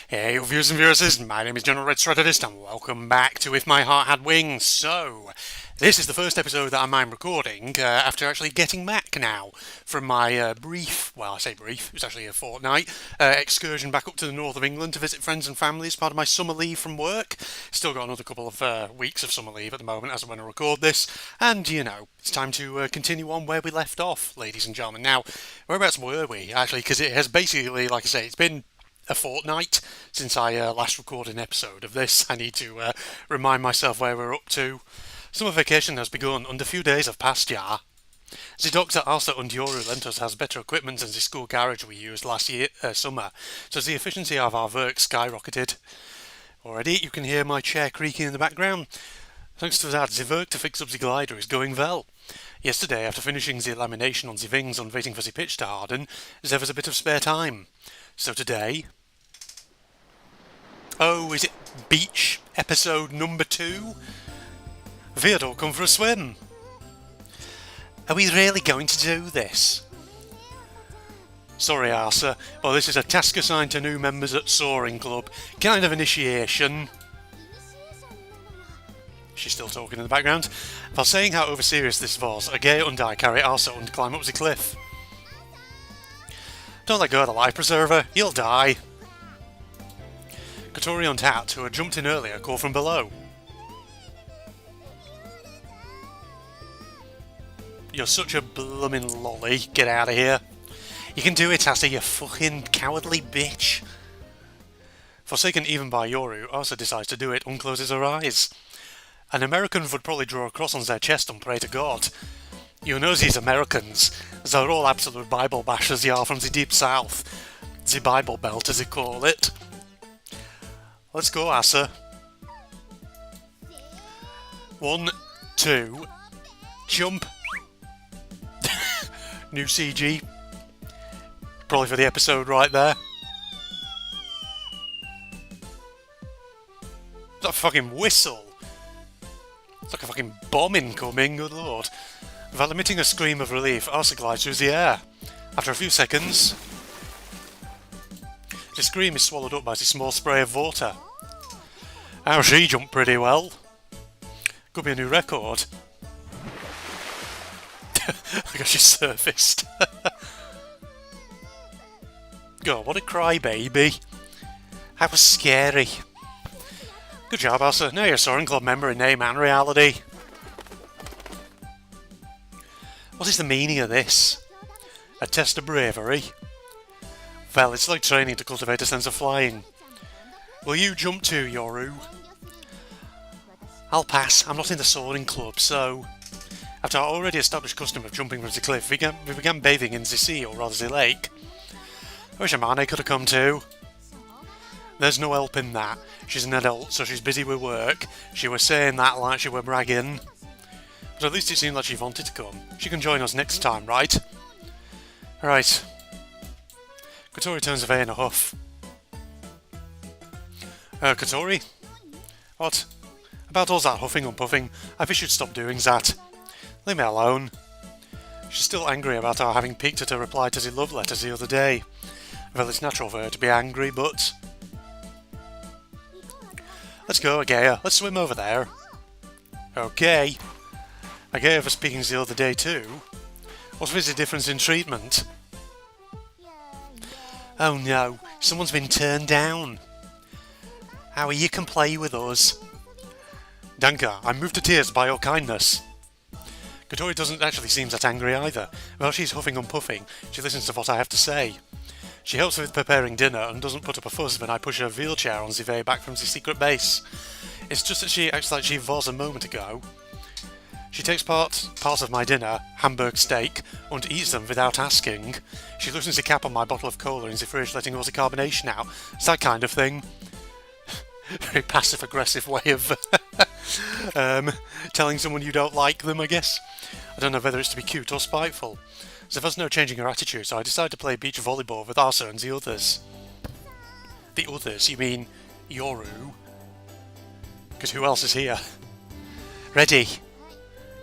Hey, viewers and viewers, my name is General Red Strategist and welcome back to If My Heart Had Wings. So, this is the first episode that I'm recording after actually getting back now from my brief, well I say brief, it was actually a fortnight, excursion back up to the north of England to visit friends and family as part of my summer leave from work. Still got another couple of weeks of summer leave at the moment as I want to record this, and you know, it's time to continue on where we left off, ladies and gentlemen. Now, whereabouts were we actually? Because it has basically, like I say, it's been a fortnight since I last recorded an episode of this. I need to remind myself where we're up to. Summer vacation has begun, and a few days have passed, yeah. The doctor also und Yoru lent us has better equipment than the school garage we used last year summer, so the efficiency of our work skyrocketed. Already you can hear my chair creaking in the background. Thanks to that, the work to fix up the glider is going well. Yesterday, after finishing the lamination on the wings and waiting for the pitch to harden, there was a bit of spare time. So today... Oh, is it beach episode number 2? Theodore, come for a swim. Are we really going to do this? Sorry, Arthur, but this is a task assigned to new members at Soaring Club. Kind of initiation. She's still talking in the background. While saying how over-serious this was, Agaya and I carry Arthur and climb up the cliff. Don't let go of the life preserver, you'll die. Kotori and Hat, who had jumped in earlier, call from below. You're such a bloomin' lolly, get out of here. You can do it, Asa, you fucking cowardly bitch. Forsaken even by Yoru, Asa decides to do it and closes her eyes. An American would probably draw a cross on their chest and pray to God. You know these Americans, they're all absolute Bible bashers, they are from the deep south. The Bible Belt, as they call it. Let's go, Asa. 1, 2, jump. New CG. Probably for the episode right there. Is that a fucking whistle? It's like a fucking bomb incoming, good lord. Without emitting a scream of relief, Asa glides through the air. After a few seconds, the scream is swallowed up by this small spray of water. How she jumped pretty well. Could be a new record. I guess she surfaced. God, what a crybaby. That was scary. Good job, Asa. Now you're a Soaring Club member in name and reality. What is the meaning of this? A test of bravery? Well, it's like training to cultivate a sense of flying. Will you jump too, Yoru? I'll pass. I'm not in the Soaring Club, so... After our already established custom of jumping from the cliff, we began bathing in the sea, or rather the lake. I wish Amane could have come too. There's no help in that. She's an adult, so she's busy with work. She was saying that like she were bragging. But at least it seemed like she wanted to come. She can join us next time, right? Right. Kotori turns away in a huff. Kotori? What? About all that huffing and puffing, I think you'd stop doing that. Leave me alone. She's still angry about our having peeked at her reply to the love letters the other day. Well, it's natural for her to be angry, but... Let's go, Agaya. Let's swim over there. Okay. Agaya was speaking the other day too. What was the difference in treatment? Oh no, someone's been turned down. How you can play with us. Danka, I'm moved to tears by your kindness. Kotori doesn't actually seem that angry either. While she's huffing and puffing, she listens to what I have to say. She helps with preparing dinner and doesn't put up a fuss when I push her wheelchair on the way back from the secret base. It's just that she acts like she was a moment ago. She takes part of my dinner, Hamburg steak, and eats them without asking. She loosens the cap on my bottle of cola in the fridge, letting all the carbonation out. It's that kind of thing. Very passive-aggressive way of telling someone you don't like them, I guess. I don't know whether it's to be cute or spiteful. There was no changing her attitude, so I decided to play beach volleyball with Asa and the others. The others? You mean Yoru? Because who else is here? Ready?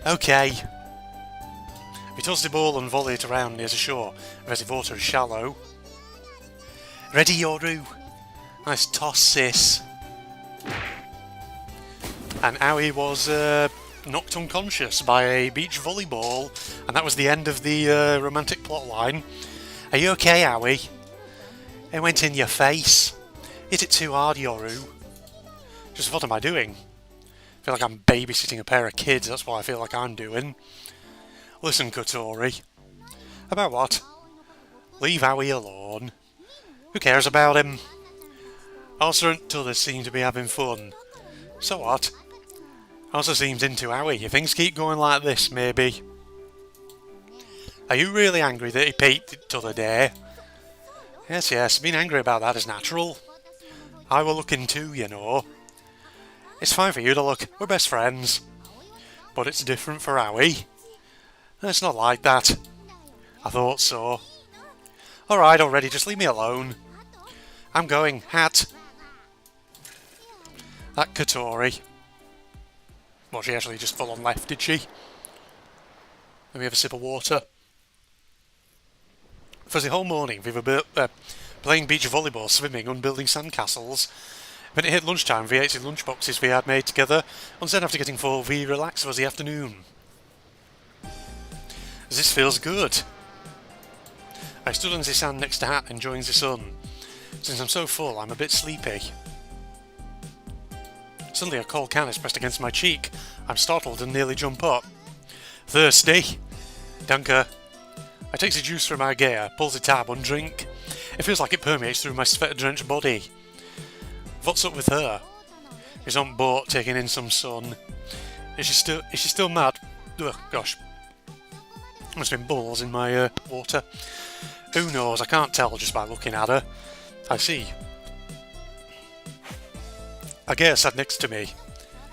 Okay. We toss the ball and volley it around near the shore, where the water is shallow. Ready, Yoru? Nice toss, sis. And Aoi was knocked unconscious by a beach volleyball, and that was the end of the romantic plotline. Are you okay, Aoi? It went in your face. Hit it too hard, Yoru. Just what am I doing? I feel like I'm babysitting a pair of kids, that's what I feel like I'm doing. Listen, Kotori. About what? Leave Aoi alone. Who cares about him? Asa and others seem to be having fun. So what? Asa seems into Aoi. If things keep going like this, maybe. Are you really angry that he peaked the other day? Yes, being angry about that is natural. I were looking too, you know. It's fine for you to look, we're best friends. But it's different for Aoi. It's not like that. I thought so. Alright already, just leave me alone. I'm going, Hat. That Kotori. Well, she actually just full on left, did she? Let me have a sip of water. For the whole morning we were playing beach volleyball, swimming and building sandcastles. When it hit lunchtime we ate the lunchboxes we had made together, and then after getting full we relaxed for the afternoon. This feels good. I stood on the sand next to Hat enjoying the sun. Since I'm so full I'm a bit sleepy. Suddenly a cold can is pressed against my cheek. I'm startled and nearly jump up. Thirsty? Danke. I take the juice from Agea, pull the tab and drink. It feels like it permeates through my sweat-drenched body. What's up with her? She's on boat taking in some sun. Is she still mad? Ugh, gosh. Must have been bubbles in my water. Who knows? I can't tell just by looking at her. I see. Agea sat next to me.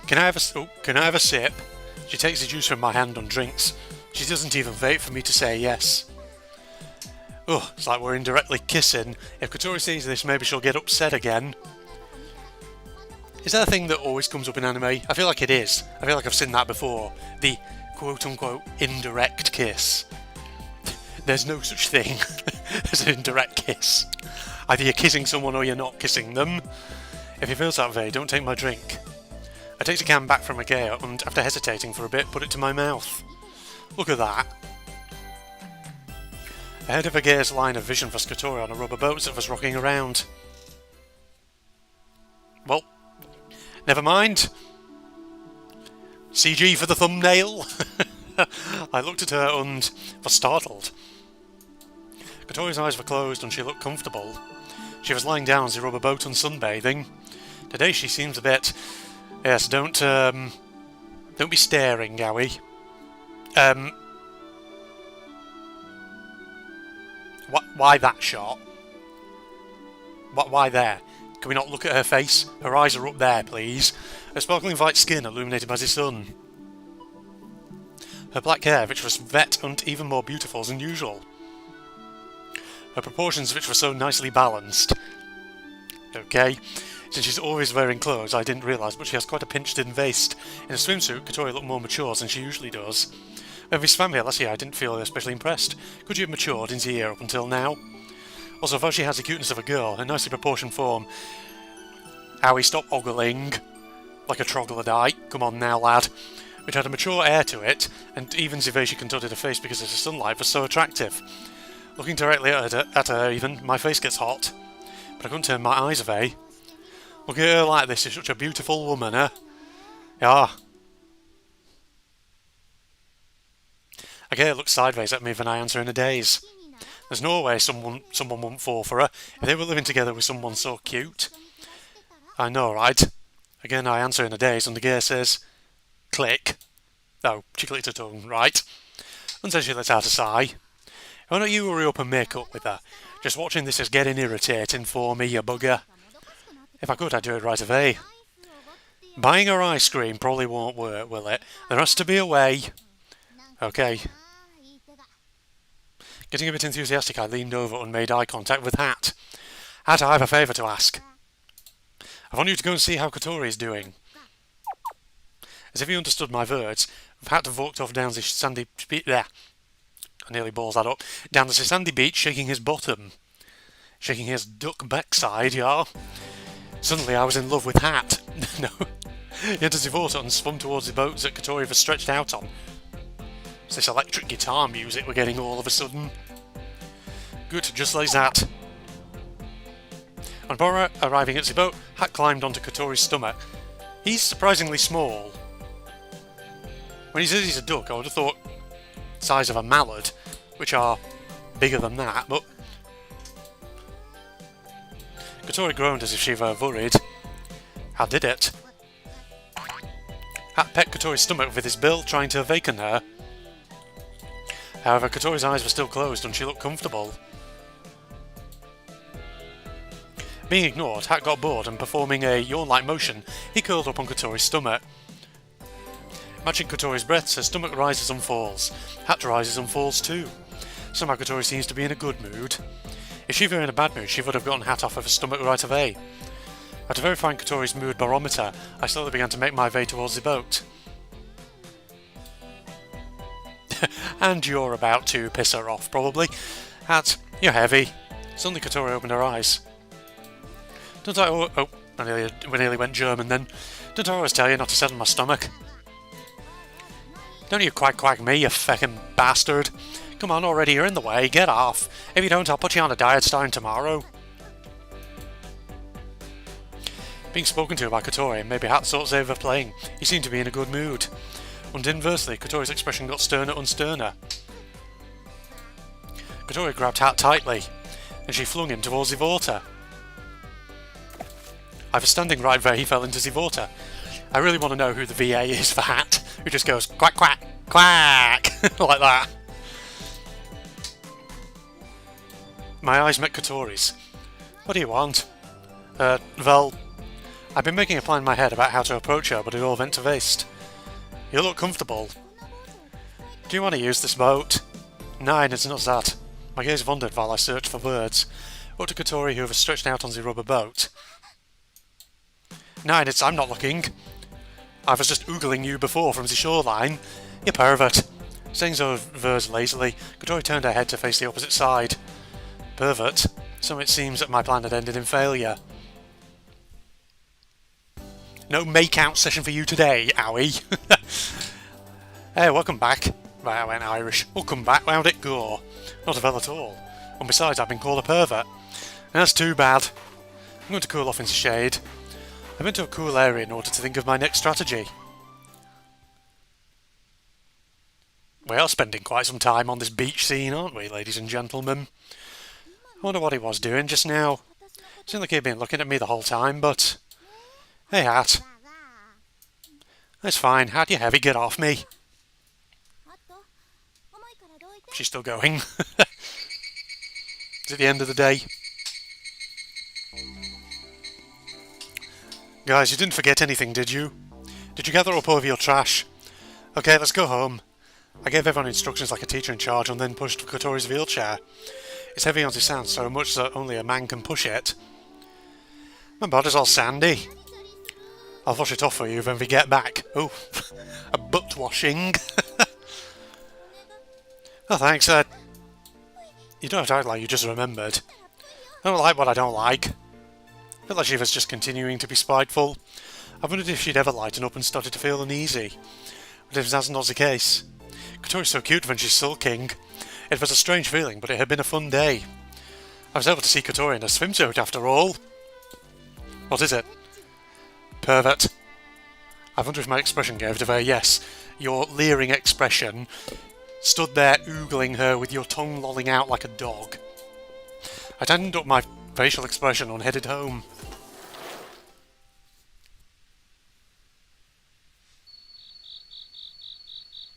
Can I have a sip? She takes the juice from my hand and drinks. She doesn't even wait for me to say yes. Oh, it's like we're indirectly kissing. If Kotori sees this, maybe she'll get upset again. Is that a thing that always comes up in anime? I feel like it is. I feel like I've seen that before. The quote-unquote indirect kiss. There's no such thing as an indirect kiss. Either you're kissing someone or you're not kissing them. If he feels that way, don't take my drink. I take the can back from Agea and, after hesitating for a bit, put it to my mouth. Look at that. Ahead of Agea's line of vision was Kotori on a rubber boat that was rocking around. Well, never mind. CG for the thumbnail. I looked at her and was startled. Kotori's eyes were closed and she looked comfortable. She was lying down on the rubber boat and sunbathing. Today she seems a bit... Yes, don't be staring, Aoi. Why that shot? Why there? Can we not look at her face? Her eyes are up there, please. Her sparkling white skin illuminated by the sun. Her black hair, which was wet and even more beautiful than usual. Her proportions, which were so nicely balanced. Okay. Since she's always wearing clothes, I didn't realise, but she has quite a pinched-in waist. In a swimsuit, Kotori looked more mature than she usually does. When we swam here last year, I didn't feel especially impressed. Could you have matured in the year up until now? Also, though she has the cuteness of a girl, her nicely proportioned form... Aoi, stop ogling. Like a troglodyte. Come on now, lad. Which had a mature air to it, and even the way she contorted her face because of the sunlight was so attractive. Looking directly at her even, my face gets hot. But I couldn't turn my eyes away. Looking at her like this is such a beautiful woman, eh? Yeah. Agea looked sideways at me when I answer in a daze. There's no way someone wouldn't fall for her if they were living together with someone so cute. I know, right? Again I answer in a daze and Agea says, click. Oh, she clicked her tongue, right? And then she let out a sigh. Why don't you hurry up and make up with her? Just watching this is getting irritating for me, you bugger. If I could, I'd do it right away. Buying her ice cream probably won't work, will it? There has to be a way. Okay. Getting a bit enthusiastic, I leaned over and made eye contact with Hat. Hat, I have a favour to ask. I want you to go and see how Kotori is doing. As if he understood my words, Hat walked off down the sandy beach. There. I nearly balls that up. Down the sandy beach, shaking his bottom. Shaking his duck backside, yeah. Suddenly I was in love with Hat. No. He enters Zivota and swum towards the boats that Kotori was stretched out on. It's this electric guitar music we're getting all of a sudden. Good, just like that. On arriving at the boat, Hat climbed onto Kotori's stomach. He's surprisingly small. When he says he's a duck, I would have thought the size of a mallard, which are bigger than that, but Kotori groaned as if she were worried. Hat did it. Hat pecked Kotori's stomach with his bill, trying to awaken her. However, Kotori's eyes were still closed and she looked comfortable. Being ignored, Hat got bored and performing a yawn-like motion, he curled up on Kotori's stomach. Matching Kotori's breaths, her stomach rises and falls. Hat rises and falls too. Somehow Kotori seems to be in a good mood. If she were in a bad mood, she would have gotten Hat off of her stomach right away. After verifying Kotori's mood barometer, I slowly began to make my way towards the boat. And you're about to piss her off, probably. Hat, you're heavy. Suddenly Kotori opened her eyes. Don't I... Oh, we nearly went German then. Don't I always tell you not to sit on my stomach? Don't you quack me, you feckin' bastard. Come on already, you're in the way, get off. If you don't, I'll put you on a diet starting tomorrow. Being spoken to by Kotori made Hat thought they were playing. He seemed to be in a good mood. And inversely, Kotori's expression got sterner and sterner. Kotori grabbed Hat tightly, and she flung him towards the water. I was standing right where he fell into the water. I really want to know who the VA is for Hat, who just goes quack quack quack like that. My eyes met Kotori's. What do you want? Well, I've been making a plan in my head about how to approach her, but it all went to waste. You look comfortable. Do you want to use this boat? Nein, it's not that. My gaze wandered while I searched for words. Up to Kotori, who was stretched out on the rubber boat. Nein, I'm not looking. I was just oogling you before from the shoreline. You pervert. Saying those words lazily, Kotori turned her head to face the opposite side. Pervert. So it seems that my plan had ended in failure. No make-out session for you today, owie. Hey, welcome back. Right, I went Irish. Welcome back, how'd it go? Not well at all. And besides, I've been called a pervert. That's too bad. I'm going to cool off in the shade. I went to a cool area in order to think of my next strategy. We are spending quite some time on this beach scene, aren't we, ladies and gentlemen? I wonder what he was doing just now. Seemed like he'd been looking at me the whole time, but... Hey, Hat. That's fine. Hat, you heavy, get off me. She's still going. Is it the end of the day? Guys, you didn't forget anything, did you? Did you gather up all of your trash? Okay, let's go home. I gave everyone instructions like a teacher in charge and then pushed Kotori's wheelchair. It's heavy on his hands, so much that only a man can push it. My body's all sandy. I'll wash it off for you when we get back. Oh, a butt washing. Oh, thanks. You don't have to act like you just remembered. I don't like what I don't like. I felt like she was just continuing to be spiteful. I wondered if she'd ever lighten up and started to feel uneasy. But if that's not the case. Kotori's so cute when she's sulking. It was a strange feeling, but it had been a fun day. I was able to see Kotori in a swimsuit after all. What is it? Pervert. I wonder if my expression gave it away. Yes, your leering expression. Stood there oogling her with your tongue lolling out like a dog. I tightened up my facial expression and headed home.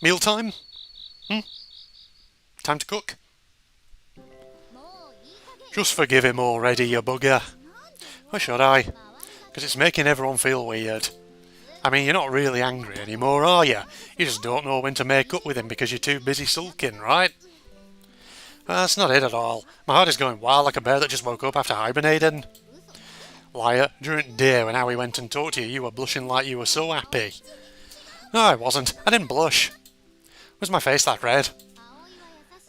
Mealtime? Time to cook? Just forgive him already, you bugger. Why should I? Because it's making everyone feel weird. I mean, you're not really angry anymore, are you? You just don't know when to make up with him because you're too busy sulking, right? That's not it at all. My heart is going wild like a bear that just woke up after hibernating. Liar, during the day when Howie went and talked to you, you were blushing like you were so happy. No, I wasn't. I didn't blush. Was my face that red?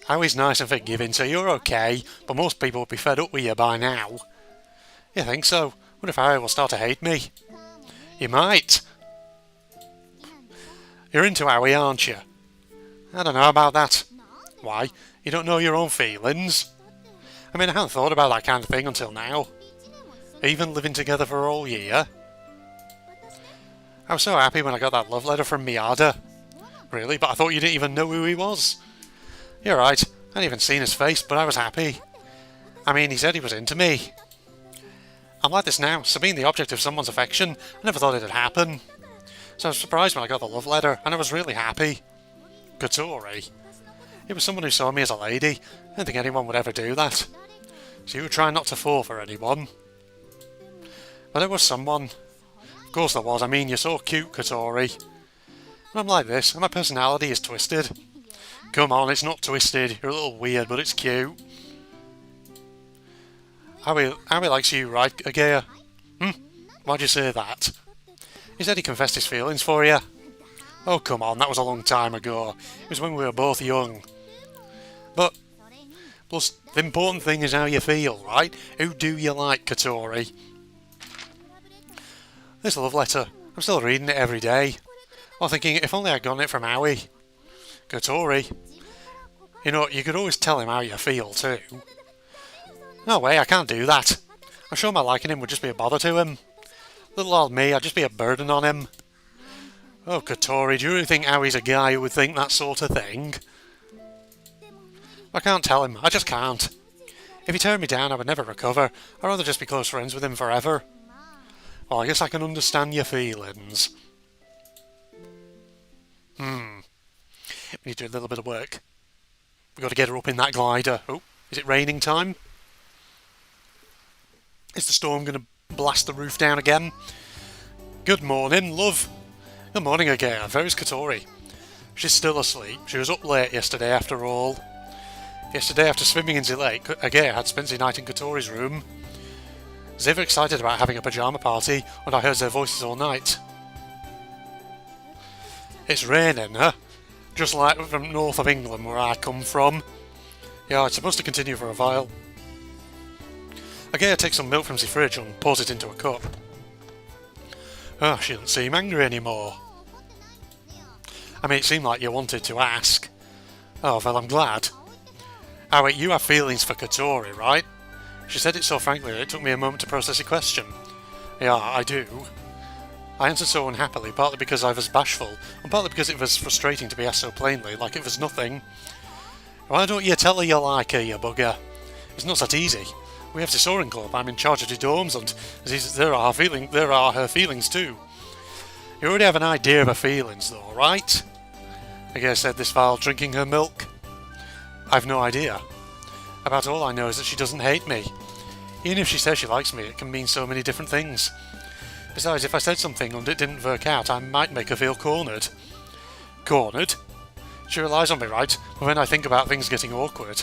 Howie's nice and forgiving, so you're okay, but most people would be fed up with you by now. You think so? What if Aoi will start to hate me? You might. You're into Aoi, aren't you? I don't know about that. Why? You don't know your own feelings? I mean, I hadn't thought about that kind of thing until now. Even living together for a whole year. I was so happy when I got that love letter from Miyada. Really? But I thought you didn't even know who he was. You're right. I hadn't even seen his face, but I was happy. I mean, he said he was into me. I'm like this now, so being the object of someone's affection, I never thought it'd happen. So I was surprised when I got the love letter, and I was really happy. Kotori. It was someone who saw me as a lady. I didn't think anyone would ever do that. So you would try not to fall for anyone. But there was someone. Of course there was. I mean, you're so cute, Kotori. And I'm like this, and my personality is twisted. Come on, it's not twisted. You're a little weird, but it's cute. Aoi likes you, right, Agea? Why'd you say that? He said he confessed his feelings for you. Oh, come on, that was a long time ago. It was when we were both young. But, plus, the important thing is how you feel, right? Who do you like, Kotori? This love letter, I'm still reading it every day. Or thinking, if only I'd gotten it from Aoi. Kotori. You know, you could always tell him how you feel, too. No way, I can't do that. I'm sure my liking him would just be a bother to him. Little old me, I'd just be a burden on him. Oh, Kotori, do you really think Aoi's a guy who would think that sort of thing? I can't tell him, I just can't. If he turned me down, I would never recover. I'd rather just be close friends with him forever. Well, I guess I can understand your feelings. We need to do a little bit of work. We've got to get her up in that glider. Oh, is it raining time? Is the storm going to blast the roof down again? Good morning, love. Good morning, Agea. Where's Kotori? She's still asleep. She was up late yesterday after all. Yesterday, after swimming in the lake, Agea had spent the night in Kotori's room. They were excited about having a pyjama party, and I heard their voices all night. It's raining, huh? Just like from north of England, where I come from. Yeah, it's supposed to continue for a while. Agea takes some milk from the fridge and pours it into a cup. Oh, she doesn't seem angry anymore. I mean, it seemed like you wanted to ask. Oh, well, I'm glad. Oh, wait, you have feelings for Kotori, right? She said it so frankly that it took me a moment to process your question. Yeah, I do. I answered so unhappily, partly because I was bashful, and partly because it was frustrating to be asked so plainly, like it was nothing. Why don't you tell her you like her, you bugger? It's not that easy. We have the soaring club, I'm in charge of the dorms, and there are her feelings too. You already have an idea of her feelings though, right? Agea said this while drinking her milk. I've no idea. About all I know is that she doesn't hate me. Even if she says she likes me, it can mean so many different things. Besides, if I said something and it didn't work out, I might make her feel cornered. Cornered? She relies on me, right? But when I think about things getting awkward...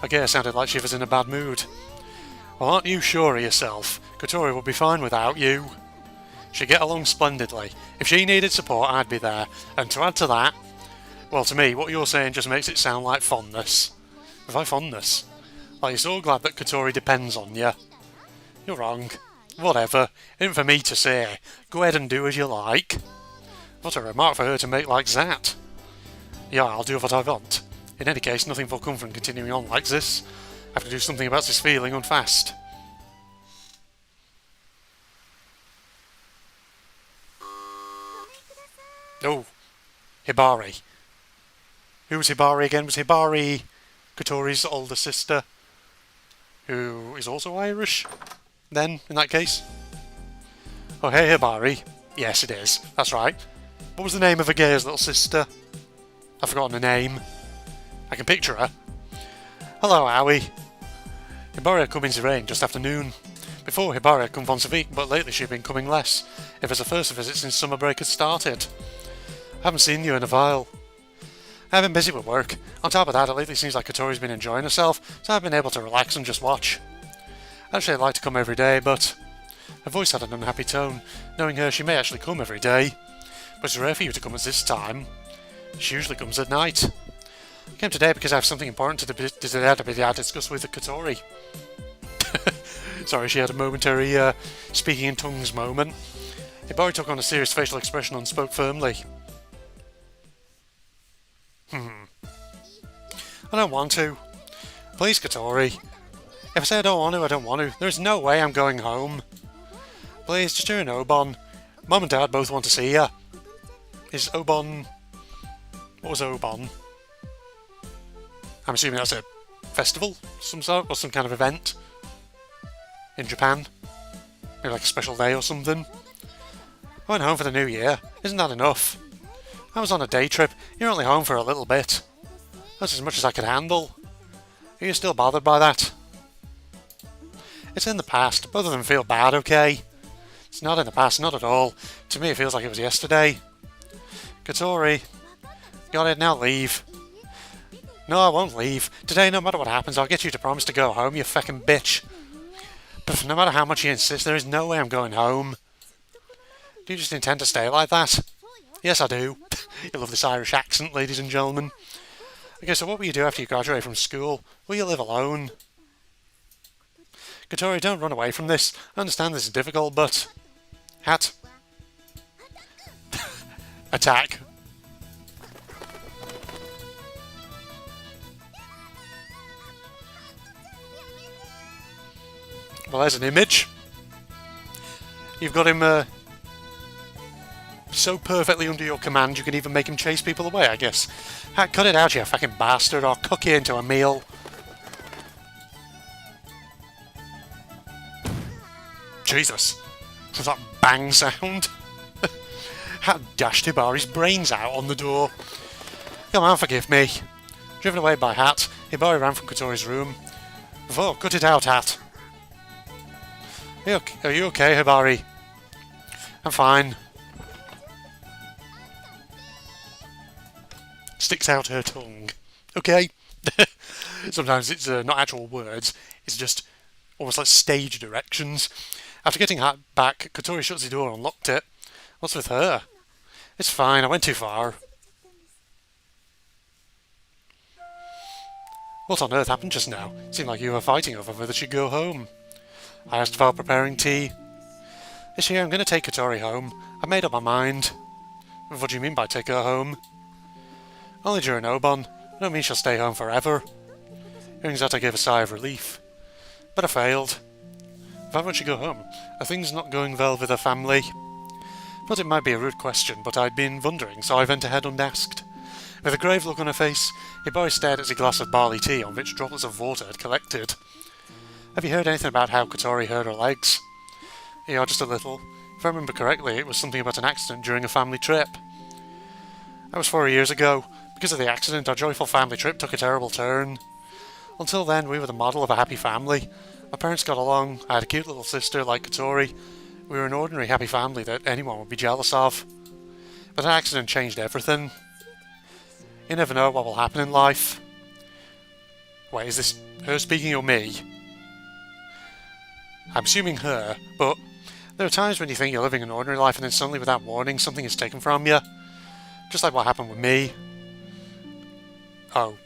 Agea sounded like she was in a bad mood. Well, aren't you sure of yourself? Kotori would be fine without you. She'd get along splendidly. If she needed support, I'd be there. And to add to that... Well, to me, what you're saying just makes it sound like fondness. Have I fondness? Like you're so glad that Kotori depends on you. You're wrong. Whatever. It isn't for me to say. Go ahead and do as you like. What a remark for her to make like that. Yeah, I'll do what I want. In any case, nothing will come from continuing on like this. I have to do something about this feeling and fast. Oh, Hibari. Who was Hibari again? Was Hibari Kotori's older sister? Who is also Irish? Then, in that case? Oh, hey Hibari. Yes, it is. That's right. What was the name of Agea's little sister? I've forgotten her name. I can picture her. Hello, Aoi. Hibari had come into rain just after noon. Before, Hibari had come once a week, but lately she'd been coming less. It was her first visit since summer break had started. I haven't seen you in a while. I've been busy with work. On top of that, it lately seems like Kotori's been enjoying herself, so I've been able to relax and just watch. Actually, I'd like to come every day, but... Her voice had an unhappy tone. Knowing her, she may actually come every day. But it's rare for you to come at this time. She usually comes at night. I came today because I have something important to discuss with Kotori. Sorry, she had a momentary speaking in tongues moment. Hibari took on a serious facial expression and spoke firmly. I don't want to. Please, Kotori. If I say I don't want to, I don't want to. There's no way I'm going home. Please, just you're an Obon. Mum and Dad both want to see you. Is Obon... What was Obon? I'm assuming that's a festival of some sort, or some kind of event in Japan. Maybe like a special day or something. I went home for the new year. Isn't that enough? I was on a day trip. You're only home for a little bit. That's as much as I could handle. Are you still bothered by that? It's in the past. Both of them feel bad, okay? It's not in the past, not at all. To me it feels like it was yesterday. Kotori. Got it, now leave. No, I won't leave. Today, no matter what happens, I'll get you to promise to go home, you feckin' bitch. But no matter how much you insist, there is no way I'm going home. Do you just intend to stay like that? Yes, I do. You love this Irish accent, ladies and gentlemen. Okay, so what will you do after you graduate from school? Will you live alone? Kotori, don't run away from this. I understand this is difficult, but... Hat. Attack. Well, there's an image. You've got him so perfectly under your command you can even make him chase people away, I guess. Cut it out, you fucking bastard, or cook you into a meal. Jesus. Was that bang sound? Hat dashed Hibari's brains out on the door. Come on, forgive me. Driven away by Hat, Hibari ran from Kotori's room. Oh, cut it out, Hat. Are you okay, Hibari? I'm fine. Sticks out her tongue. Okay. Sometimes it's not actual words, it's just almost like stage directions. After getting Hat back, Kotori shuts the door and locked it. What's with her? It's fine, I went too far. What on earth happened just now? It seemed like you were fighting over whether she'd go home. I asked while preparing tea. This year I'm going to take Kotori home. I've made up my mind. What do you mean by take her home? Only during Obon. I don't mean she'll stay home forever. Hearing that I gave a sigh of relief. But I failed. Why won't she go home? Are things not going well with her family? Thought it might be a rude question, but I'd been wondering, so I went ahead unasked. With a grave look on her face, Hibari stared at his glass of barley tea on which droplets of water had collected. Have you heard anything about how Kotori hurt her legs? Yeah, just a little. If I remember correctly, it was something about an accident during a family trip. That was 4 years ago. Because of the accident, our joyful family trip took a terrible turn. Until then, we were the model of a happy family. My parents got along, I had a cute little sister like Kotori. We were an ordinary happy family that anyone would be jealous of. But that accident changed everything. You never know what will happen in life. Wait, is this her speaking or me? I'm assuming her, but there are times when you think you're living an ordinary life and then suddenly without warning something is taken from you. Just like what happened with me. Oh,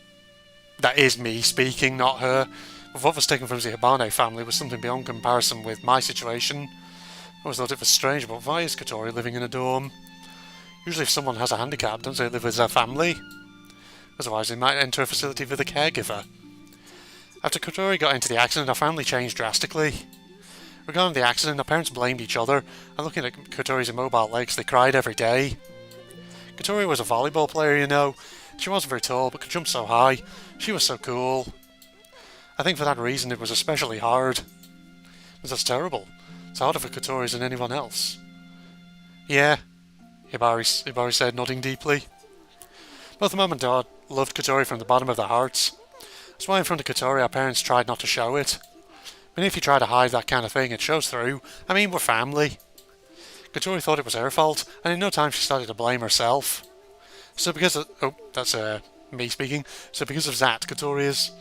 that is me speaking, not her. But what was taken from the Hibane family was something beyond comparison with my situation. I always thought it was strange, but why is Kotori living in a dorm? Usually if someone has a handicap, don't they live with their family? Otherwise they might enter a facility with a caregiver. After Kotori got into the accident, our family changed drastically. Regarding the accident, our parents blamed each other, and looking at Kotori's immobile legs, they cried every day. Kotori was a volleyball player, you know. She wasn't very tall, but could jump so high. She was so cool. I think for that reason it was especially hard. But that's terrible. It's harder for Kotori than anyone else. Yeah, Hibari said, nodding deeply. Both Mum and Dad loved Kotori from the bottom of their hearts. That's why in front of Kotori our parents tried not to show it. But if you try to hide that kind of thing, it shows through. I mean, we're family. Kotori thought it was her fault, and in no time she started to blame herself. So because of... Oh, that's me speaking. So because of that, Kotori is...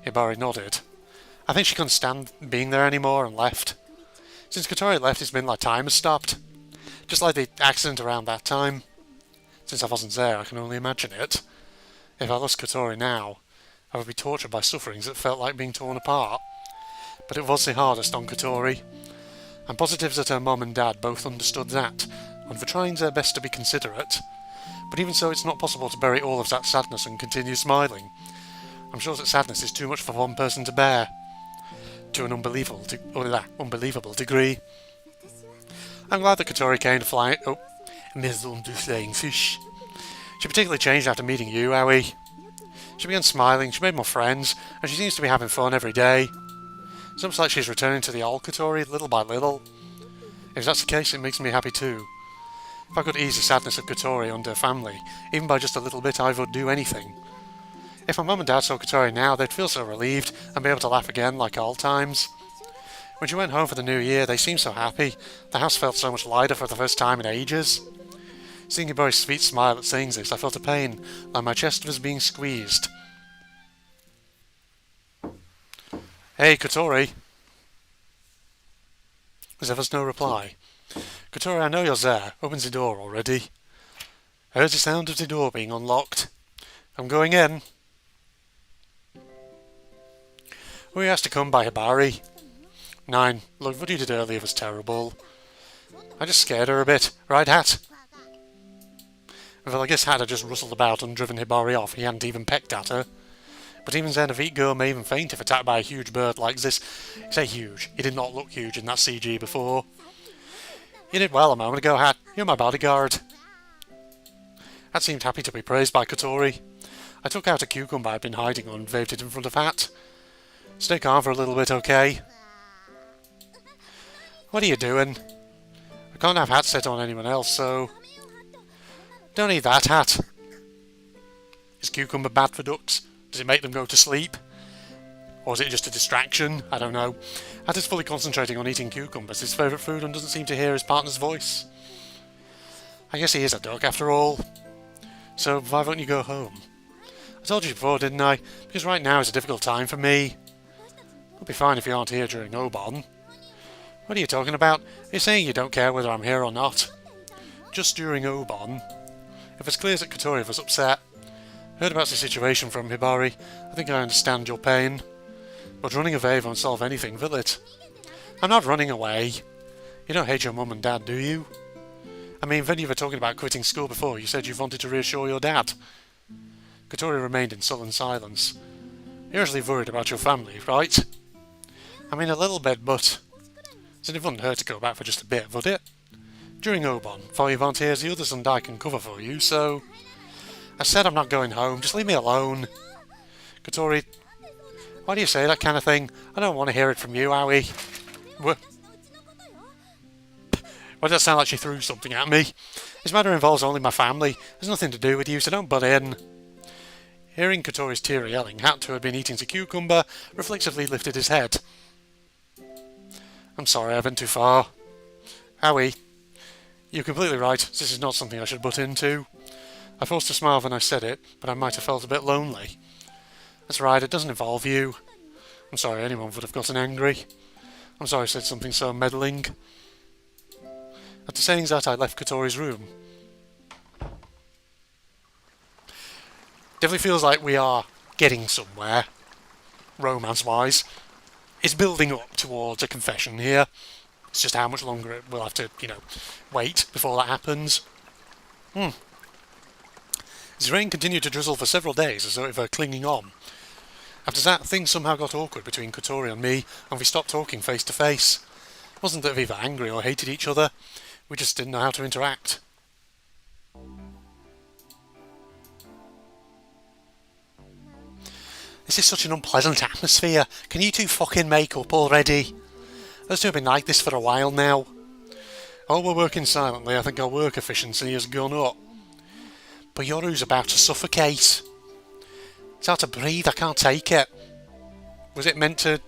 Hibari nodded. I think she couldn't stand being there anymore and left. Since Kotori left, it's been like time has stopped. Just like the accident around that time. Since I wasn't there, I can only imagine it. If I lost Kotori now, I would be tortured by sufferings that felt like being torn apart. but it was the hardest on Kotori. I'm positive that her mom and dad both understood that, and were trying their best to be considerate. But even so, it's not possible to bury all of that sadness and continue smiling. I'm sure that sadness is too much for one person to bear. To an unbelievable degree. I'm glad that Kotori came to fly... Oh, Maison du Flying Fish. She particularly changed after meeting you, Aoi. She began smiling, she made more friends, and she seems to be having fun every day. It's almost like she's returning to the old Kotori, little by little. If that's the case, it makes me happy too. If I could ease the sadness of Kotori and her family, even by just a little bit, I would do anything. If my mum and dad saw Kotori now, they'd feel so relieved and be able to laugh again like old times. When she went home for the new year, they seemed so happy. The house felt so much lighter for the first time in ages. Seeing Hibari's sweet smile at saying this, I felt a pain, like my chest was being squeezed. Hey, Kotori. As there was no reply. Kotori, I know you're there. Open the door already. I heard the sound of the door being unlocked. I'm going in. Were you asked to come by Hibari? 9. Look, what you did earlier was terrible. I just scared her a bit. Right, Hat? Well, I guess Hat had just rustled about and driven Hibari off. He hadn't even pecked at her. But even Xenofite Girl may even faint if attacked by a huge bird like this. I say huge. He did not look huge in that CG before. You did well a moment ago, Hat. You're my bodyguard. Hat seemed happy to be praised by Kotori. I took out a cucumber I'd been hiding on and waved it in front of Hat. Stay calm for a little bit, okay? What are you doing? I can't have Hat set on anyone else, so... Don't need that, Hat. Is cucumber bad for ducks? Does it make them go to sleep? Or is it just a distraction? I don't know. Hat is fully concentrating on eating cucumbers, his favourite food, and doesn't seem to hear his partner's voice. I guess he is a duck, after all. So, why won't you go home? I told you before, didn't I? Because right now is a difficult time for me. It'll be fine if you aren't here during Obon. What are you talking about? You're saying you don't care whether I'm here or not. Just during Obon. If it's clear that Kotori was upset, heard about the situation from Hibari, I think I understand your pain. But running away won't solve anything, will it? I'm not running away. You don't hate your mum and dad, do you? I mean, when you were talking about quitting school before, you said you wanted to reassure your dad. Kotori remained in sullen silence. You're usually worried about your family, right? I mean, a little bit, but... It wouldn't hurt to go back for just a bit, would it? During Obon, while you aren't here, the others and I can cover for you, so... I said I'm not going home, just leave me alone. Kotori, why do you say that kind of thing? I don't want to hear it from you, Aoi. Why did that sound like she threw something at me? This matter involves only my family. There's nothing to do with you, so don't butt in. Hearing Kotori's teary yelling, Hat, who had been eating the cucumber, reflexively lifted his head. I'm sorry, I went too far. Aoi, you're completely right. This is not something I should butt into. I forced a smile when I said it, but I might have felt a bit lonely. That's right, it doesn't involve you. I'm sorry anyone would have gotten angry. I'm sorry I said something so meddling. After saying that, I left Kotori's room. Definitely feels like we are getting somewhere, romance-wise. It's building up towards a confession here. It's just how much longer we'll have to, wait before that happens. The rain continued to drizzle for several days as though it were clinging on. After that, things somehow got awkward between Kotori and me, and we stopped talking face to face. It wasn't that we were angry or hated each other, we just didn't know how to interact. This is such an unpleasant atmosphere. Can you two fucking make up already? Those two have been like this for a while now. While we're working silently, I think our work efficiency has gone up. But Yoru's about to suffocate. It's hard to breathe, I can't take it. Was it meant to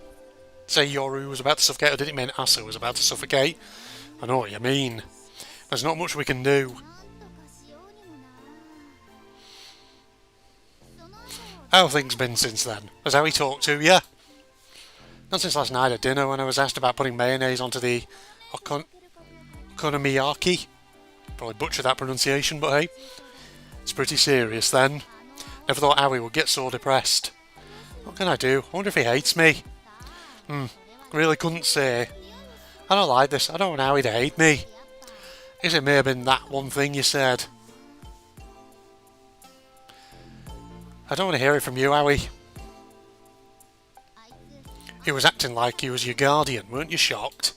say Yoru was about to suffocate, or did it mean Asa was about to suffocate? I know what you mean. There's not much we can do. How have things been since then? Has Aoi talked to you? Not since last night at dinner when I was asked about putting mayonnaise onto the okonomiyaki. Probably butchered that pronunciation, but hey. It's pretty serious then. Never thought Aoi would get so depressed. What can I do? I wonder if he hates me. Really couldn't say. I don't like this. I don't want Aoi to hate me. Guess it may have been that one thing you said. I don't want to hear it from you, Aoi. He was acting like he was your guardian, weren't you shocked?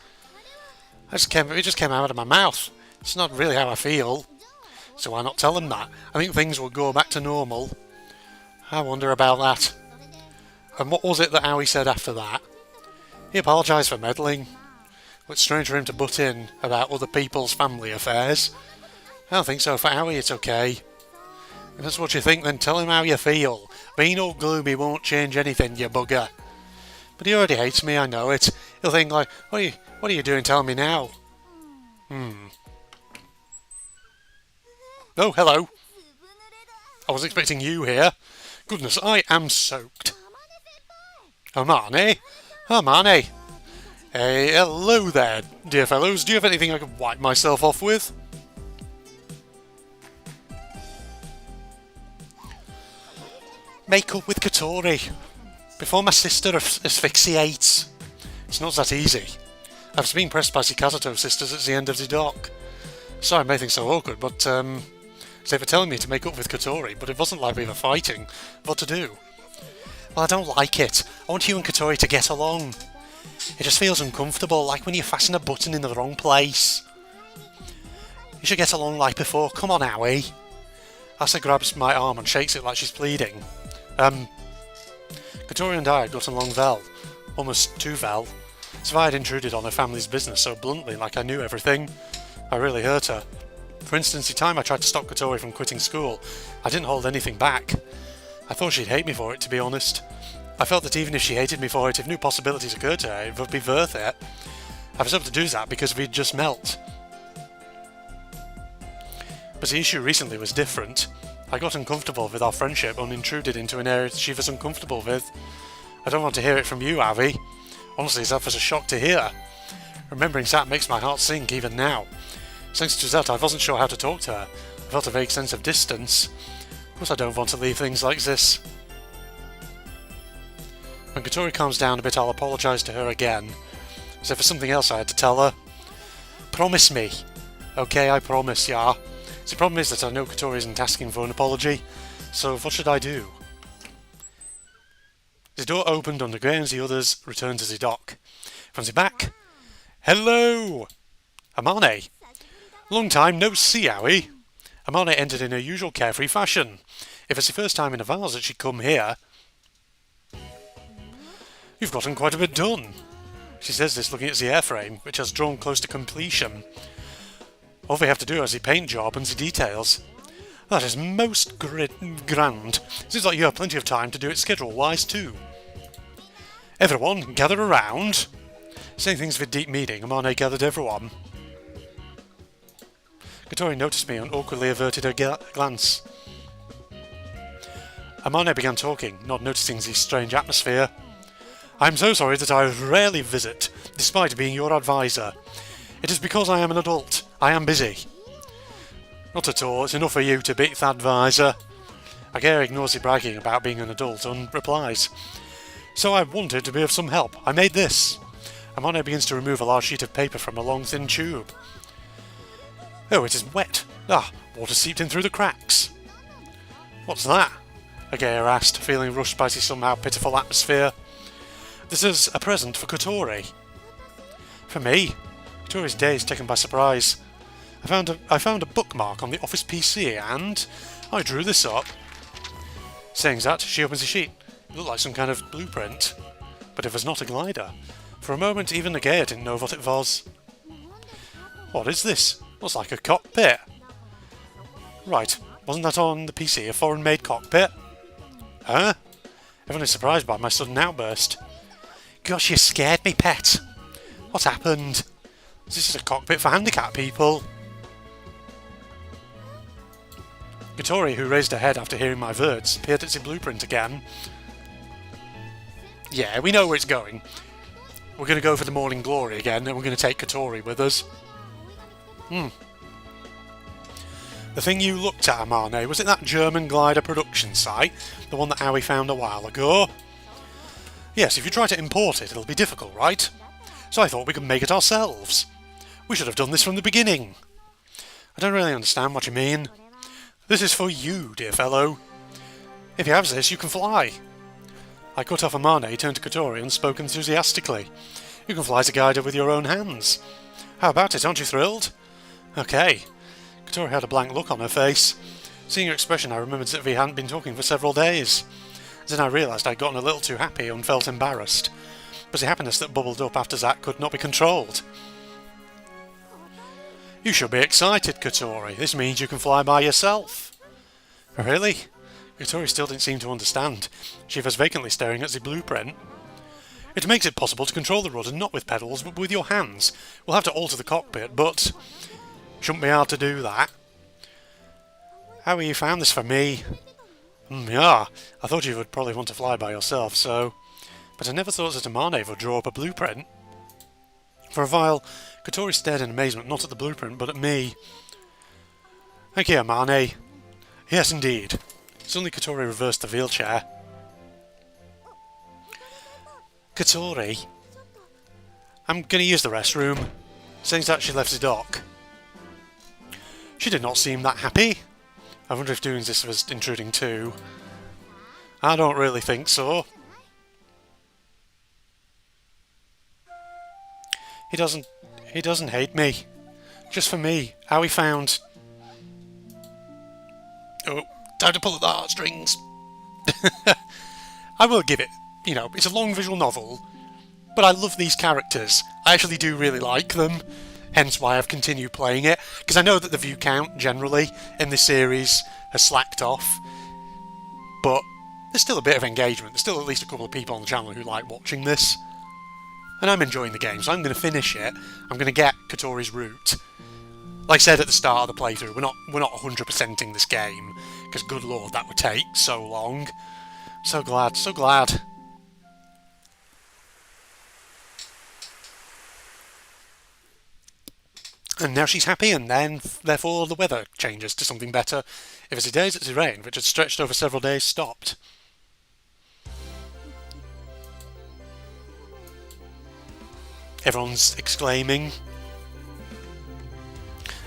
It just came out of my mouth. It's not really how I feel. So why not tell him that? I think things will go back to normal. I wonder about that. And what was it that Aoi said after that? He apologised for meddling. It's strange for him to butt in about other people's family affairs. I don't think so. For Aoi, it's okay. If that's what you think, then tell him how you feel. Being all gloomy won't change anything, you bugger. But he already hates me, I know it. He'll think like, what are you doing telling me now? Oh, hello. I was expecting you here. Goodness, I am soaked. Amane? Amane? Hey, hello there, dear fellows. Do you have anything I can wipe myself off with? Make up with Kotori. Before my sister asphyxiates. It's not that easy. I was being pressed by the Kazuto sisters at the end of the dock. Sorry I made things so awkward, but they were telling me to make up with Kotori, but it wasn't like we were fighting. What to do? Well, I don't like it. I want you and Kotori to get along. It just feels uncomfortable, like when you fasten a button in the wrong place. You should get along like before. Come on, Aoi. Asa grabs my arm and shakes it like she's pleading. Kotori and I had got along well. Almost too well. So I had intruded on her family's business so bluntly, like I knew everything. I really hurt her. For instance, the time I tried to stop Kotori from quitting school, I didn't hold anything back. I thought she'd hate me for it, to be honest. I felt that even if she hated me for it, if new possibilities occurred to her, it would be worth it. I was able to do that because we'd just met. But the issue recently was different. I got uncomfortable with our friendship and intruded into an area she was uncomfortable with. I don't want to hear it from you, Avi. Honestly, that was a shock to hear. Remembering that makes my heart sink even now. Thanks to that, I wasn't sure how to talk to her. I felt a vague sense of distance. Of course I don't want to leave things like this. When Kotori calms down a bit, I'll apologise to her again. As if for something else I had to tell her. Promise me. Okay, I promise, yeah. The problem is that I know Kotori isn't asking for an apology, so what should I do? The door opened and Gray and the others returned to the dock. From the back, hello! Amane. Long time no see, Aoi. Amane entered in her usual carefree fashion. If it's the first time in a while that she'd come here. You've gotten quite a bit done. She says this looking at the airframe, which has drawn close to completion. All we have to do is the paint job and the details. That is most grand. Seems like you have plenty of time to do it schedule-wise too. Everyone, gather around. Saying things with deep meaning, Amane gathered everyone. Kotori noticed me and awkwardly averted her glance. Amane began talking, not noticing the strange atmosphere. I'm so sorry that I rarely visit, despite being your advisor. It is because I am an adult. I am busy. Not at all, it's enough for you to be the advisor. Agera ignores the bragging about being an adult and replies. So I wanted to be of some help. I made this. Amane begins to remove a large sheet of paper from a long thin tube. Oh, it is wet. Water seeped in through the cracks. What's that? Agera asked, feeling rushed by the somehow pitiful atmosphere. This is a present for Kotori. For me? Kotori's days taken by surprise. I found a bookmark on the office PC and I drew this up. Saying that, she opens the sheet. It looked like some kind of blueprint. But it was not a glider. For a moment, even Agera didn't know what it was. What is this? Looks like a cockpit. Right, wasn't that on the PC a foreign-made cockpit? Huh? Everyone is surprised by my sudden outburst. Gosh, you scared me, pet. What happened? This is a cockpit for handicapped people. Kotori, who raised her head after hearing my words, peered at the blueprint again. Yeah, we know where it's going. We're going to go for the Morning Glory again, and we're going to take Kotori with us. The thing you looked at, Amane, was it that German glider production site? The one that Aoi found a while ago? Yes, if you try to import it, it'll be difficult, right? So I thought we could make it ourselves. We should have done this from the beginning. I don't really understand what you mean. This is for you, dear fellow. If you have this, you can fly. I cut off Amane, turned to Kotori and spoke enthusiastically. You can fly to Gaida with your own hands. How about it, aren't you thrilled? Okay. Kotori had a blank look on her face. Seeing her expression, I remembered that we hadn't been talking for several days. Then I realised I'd gotten a little too happy and felt embarrassed. But the happiness that bubbled up after that could not be controlled. You should be excited, Kotori. This means you can fly by yourself. Really? Kotori still didn't seem to understand. She was vacantly staring at the blueprint. It makes it possible to control the rudder not with pedals, but with your hands. We'll have to alter the cockpit, but shouldn't be hard to do that. How have you found this for me? Yeah, I thought you would probably want to fly by yourself, so... But I never thought that Amane would draw up a blueprint. For a while, Kotori stared in amazement not at the blueprint, but at me. Thank you, Amane. Yes, indeed. Suddenly Kotori reversed the wheelchair. Kotori? I'm going to use the restroom. Saying that she left the dock. She did not seem that happy. I wonder if doing this was intruding too. I don't really think so. He doesn't hate me. Just for me. How he found... Oh, time to pull at the heartstrings. I will give it, you know, it's a long visual novel, but I love these characters. I actually do really like them. Hence why I've continued playing it, because I know that the view count, generally, in this series has slacked off, but there's still a bit of engagement. There's still at least a couple of people on the channel who like watching this, and I'm enjoying the game, so I'm going to finish it. I'm going to get Kotori's route. Like I said at the start of the playthrough, we're not 100%ing this game, because good lord, that would take so long. So glad, so glad. And now she's happy, and then, therefore, the weather changes to something better. If it's a days, it's a rain, which had stretched over several days, stopped. Everyone's exclaiming.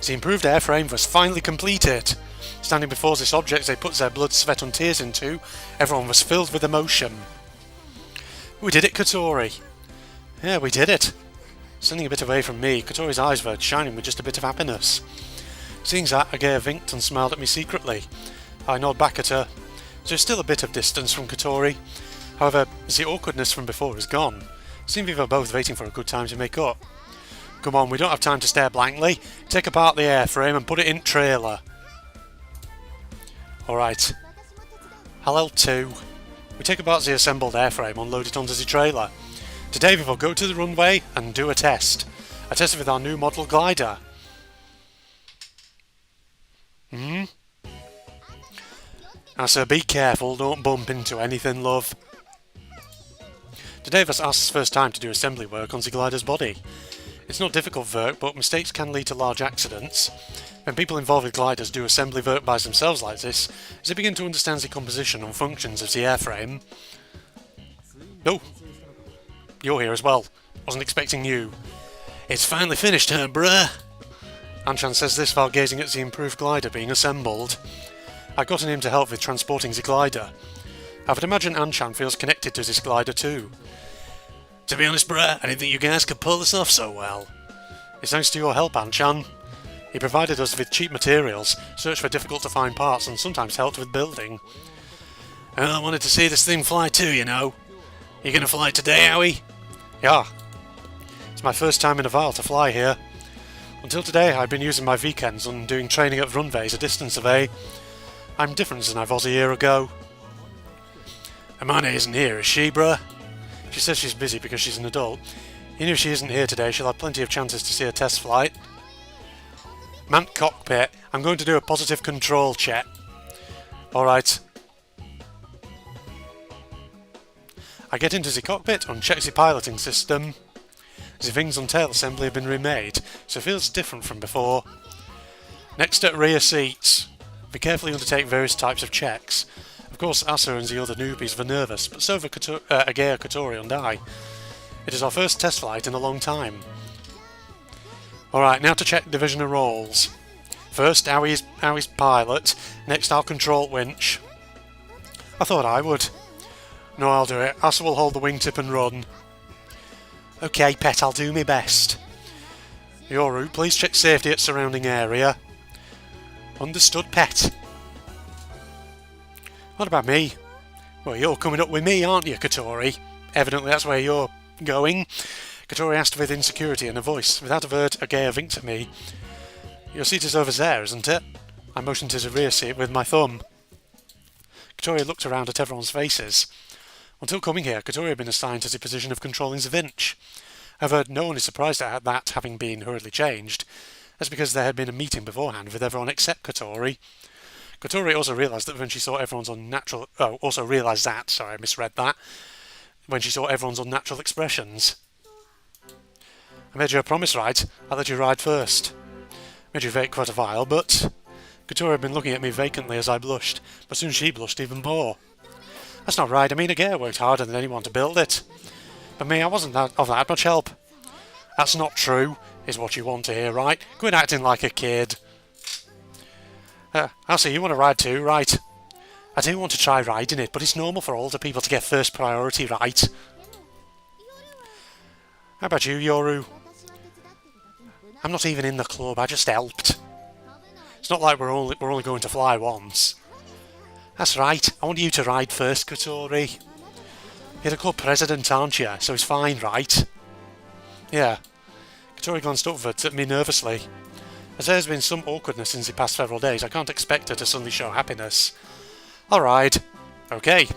The improved airframe was finally completed. Standing before this object they put their blood, sweat and tears into, everyone was filled with emotion. We did it, Kotori. Yeah, we did it. Standing a bit away from me, Kotori's eyes were shining with just a bit of happiness. Seeing that, Agea winked and smiled at me secretly. I nod back at her. There's still a bit of distance from Kotori. However, the awkwardness from before is gone. Seems we were both waiting for a good time to make up. Come on, we don't have time to stare blankly. Take apart the airframe and put it in trailer. Alright. Hallel 2. We take apart the assembled airframe and load it onto the trailer. Today we will go to the runway and do a test. A test with our new model glider. Now sir, be careful, don't bump into anything, love. Today was As's first time to do assembly work on the glider's body. It's not difficult work, but mistakes can lead to large accidents. When people involved with gliders do assembly work by themselves like this, they begin to understand the composition and functions of the airframe. Oh, you're here as well. Wasn't expecting you. It's finally finished, huh, bruh? Anshan says this while gazing at the improved glider being assembled. I've gotten him to help with transporting the glider. I would imagine Anshan feels connected to this glider too. To be honest, bruh, I didn't think you guys could pull this off so well. It's thanks to your help, Anshan. He provided us with cheap materials, searched for difficult-to-find parts, and sometimes helped with building. I wanted to see this thing fly too, you know. You gonna fly today, Howie? Yeah. It's my first time in a while to fly here. Until today, I've been using my weekends and doing training at runways a distance away. I'm different than I was a year ago. Amane isn't here, is she, bruh? She says she's busy because she's an adult. Even if she isn't here today, she'll have plenty of chances to see a test flight. Manned cockpit. I'm going to do a positive control check. Alright. I get into the cockpit and check the piloting system. The wings and tail assembly have been remade, so it feels different from before. Next at rear seats. We carefully undertake various types of checks. Of course, Asa and the other newbies were nervous, but so were Agea, Kotori and I. It is our first test flight in a long time. Alright, now to check division of roles. First, Owie's pilot, next I'll control winch. I thought I would. No, I'll do it. Asa will hold the wingtip and run. Okay, Pet, I'll do my best. Yoru, please check safety at surrounding area. Understood, Pet. What about me? Well, you're coming up with me, aren't you, Kotori? Evidently that's where you're going. Kotori asked with insecurity in a voice. Without a word, Agea winked at me. Your seat is over there, isn't it? I motioned to the rear seat with my thumb. Kotori looked around at everyone's faces. Until coming here, Kotori had been assigned to the position of controlling the Vinch. However, no one is surprised at that having been hurriedly changed. That's because there had been a meeting beforehand with everyone except Kotori. Kotori also realised that when she saw everyone's unnatural... Oh, also realised that. Sorry, I misread that. When she saw everyone's unnatural expressions. I made you a promise, right? I'll let you ride first. Made you wait quite a while, but... Kotori had been looking at me vacantly as I blushed, but soon she blushed even more. That's not right. I mean, Agea worked harder than anyone to build it. But me, I wasn't of that much help. That's not true, is what you want to hear, right? Quit acting like a kid. Asa, you want to ride too, right? I do want to try riding it, but it's normal for older people to get first priority, right? How about you, Yoru? I'm not even in the club, I just helped. It's not like we're only going to fly once. That's right, I want you to ride first, Kotori. You're the club president, aren't you? So it's fine, right? Yeah. Kotori glanced upwards at me nervously. As there has been some awkwardness since the past several days, I can't expect her to suddenly show happiness. I'll ride. Okay.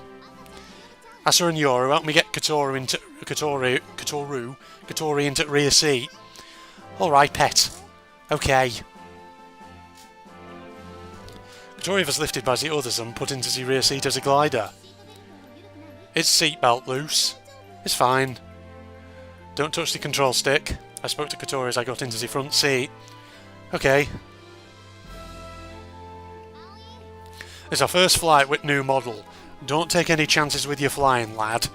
Asa and Yoru, help me get Kotori into the rear seat. Alright, Pet. Okay. Kotori was lifted by the others and put into the rear seat as a glider. Is seatbelt loose? It's fine. Don't touch the control stick. I spoke to Kotori as I got into the front seat. Okay. It's our first flight with new model. Don't take any chances with your flying, lad.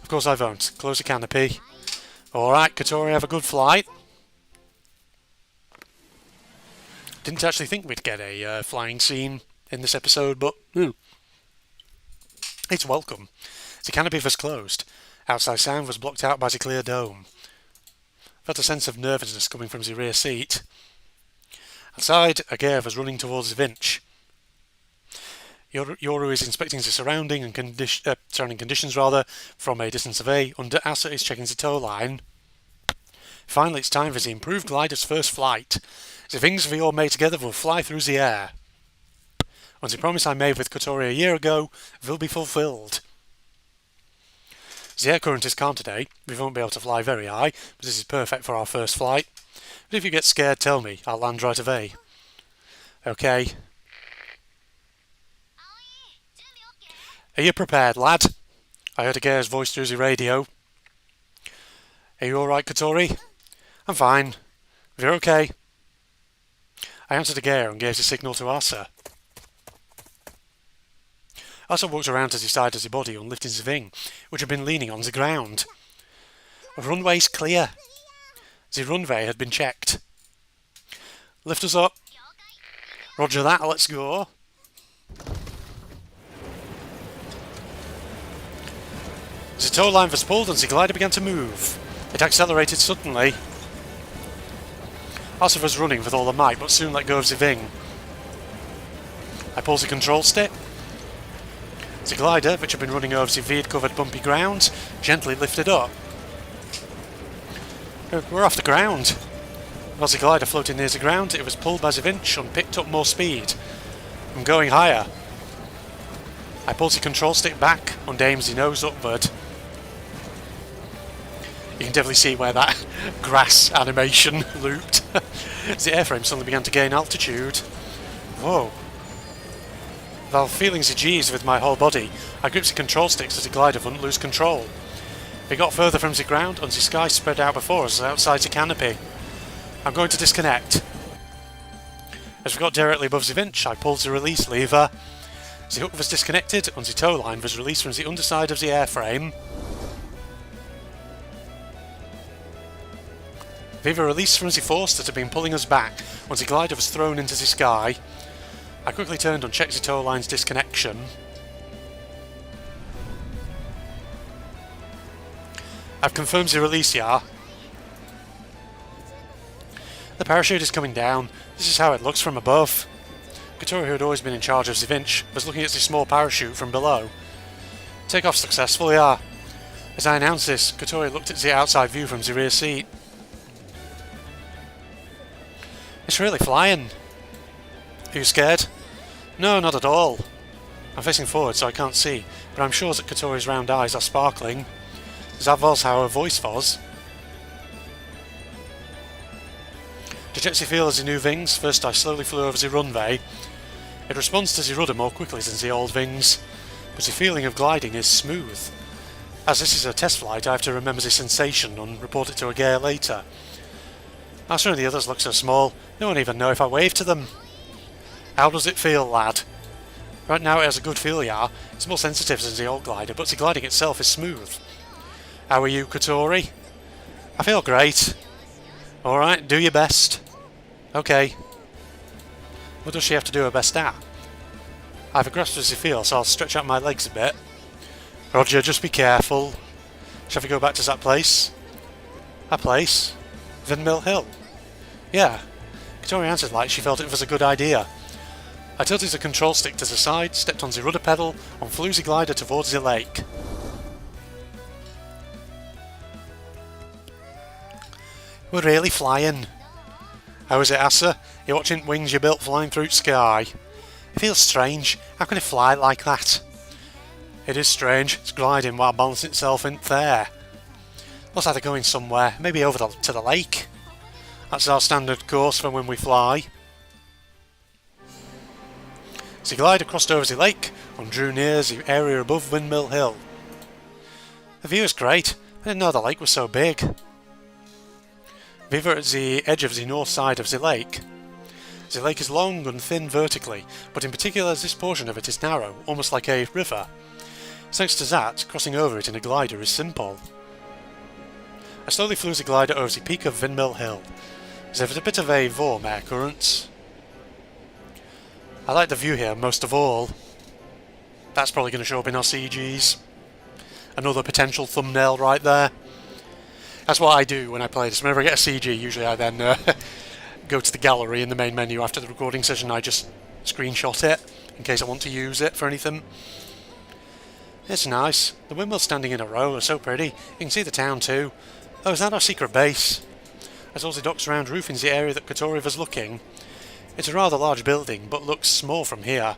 Of course I won't. Close the canopy. Alright, Kotori, have a good flight. Didn't actually think we'd get a flying scene in this episode, but it's welcome. The canopy was closed. Outside sound was blocked out by the clear dome. Felt a sense of nervousness coming from the rear seat. Outside, Agea was running towards the Vinch. Yoru is inspecting the surrounding conditions from a distance of A. Under Asa is checking the tow line. Finally, it's time for the improved glider's first flight. The things we all made together will fly through the air. Once the promise I made with Kotori a year ago will be fulfilled. The air current is calm today. We won't be able to fly very high, but this is perfect for our first flight. But if you get scared, tell me. I'll land right away. Okay. Are you prepared, lad? I heard Agea's voice through the radio. Are you alright, Kotori? I'm fine. If you're okay. I answered Agea and gave the signal to Asa. Asa walked around to the side of the body and lifted the wing, which had been leaning on the ground. The runway's clear. The runway had been checked. Lift us up. Roger that, let's go. The tow line was pulled and the glider began to move. It accelerated suddenly. Asa was running with all the might, but soon let go of the wing. I pulled the control stick. The glider, which had been running over the weed-covered bumpy ground, gently lifted up. We're off the ground. As the glider floated near the ground, it was pulled by the winch and picked up more speed. I'm going higher. I pulled the control stick back and aimed the nose upward. You can definitely see where that grass animation looped. The airframe suddenly began to gain altitude. Whoa. While feeling the G's with my whole body, I gripped the control stick so the glider wouldn't lose control. We got further from the ground and the sky spread out before us outside the canopy. I'm going to disconnect. As we got directly above the winch, I pulled the release lever. The hook was disconnected and the tow line was released from the underside of the airframe. Viva released from the force that had been pulling us back once the glider was thrown into the sky. I quickly turned and checked the tow line's disconnection. I've confirmed the release, yeah. The parachute is coming down. This is how it looks from above. Kotori, who had always been in charge of the vinch, was looking at the small parachute from below. Takeoff successful, yeah. As I announced this, Kotori looked at the outside view from the rear seat. It's really flying. Are you scared? No, not at all. I'm facing forward so I can't see, but I'm sure that Kotori's round eyes are sparkling. That was how her voice was. Did you actually feel as the new wings? First I slowly flew over the runway. It responds to the rudder more quickly than the old wings, but the feeling of gliding is smooth. As this is a test flight, I have to remember the sensation and report it to a gear later. Astro and the others look so small, no one even know if I wave to them. How does it feel, lad? Right now it has a good feel, yeah. It's more sensitive than the old glider, but the gliding itself is smooth. How are you, Kotori? I feel great. Alright, do your best. Okay. What does she have to do her best at? I have a grasp as you feel, so I'll stretch out my legs a bit. Roger, just be careful. Shall we go back to that place? That place? Windmill Hill? Yeah. Kotori answered like she felt it was a good idea. I tilted the control stick to the side, stepped on the rudder pedal, and flew the glider towards the lake. We're really flying. How is it, Asa? You're watching wings you built flying through the sky. It feels strange. How can it fly like that? It is strange. It's gliding while balancing itself in there. Looks like they're going somewhere. Maybe over to the lake. That's our standard course for when we fly. The glider crossed over the lake and drew near the area above Windmill Hill. The view is great. I didn't know the lake was so big. We were at the edge of the north side of the lake. The lake is long and thin vertically, but in particular this portion of it is narrow, almost like a river. Thanks to that, crossing over it in a glider is simple. I slowly flew the glider over the peak of Windmill Hill. There was a bit of a warm air current. I like the view here most of all. That's probably going to show up in our CGs. Another potential thumbnail right there. That's what I do when I play this. Whenever I get a CG, usually I then go to the gallery in the main menu after the recording session. I just screenshot it in case I want to use it for anything. It's nice. The windmills standing in a row are so pretty. You can see the town too. Oh, is that our secret base? There's also docks around roof in the area that Kotori was looking. It's a rather large building, but looks small from here.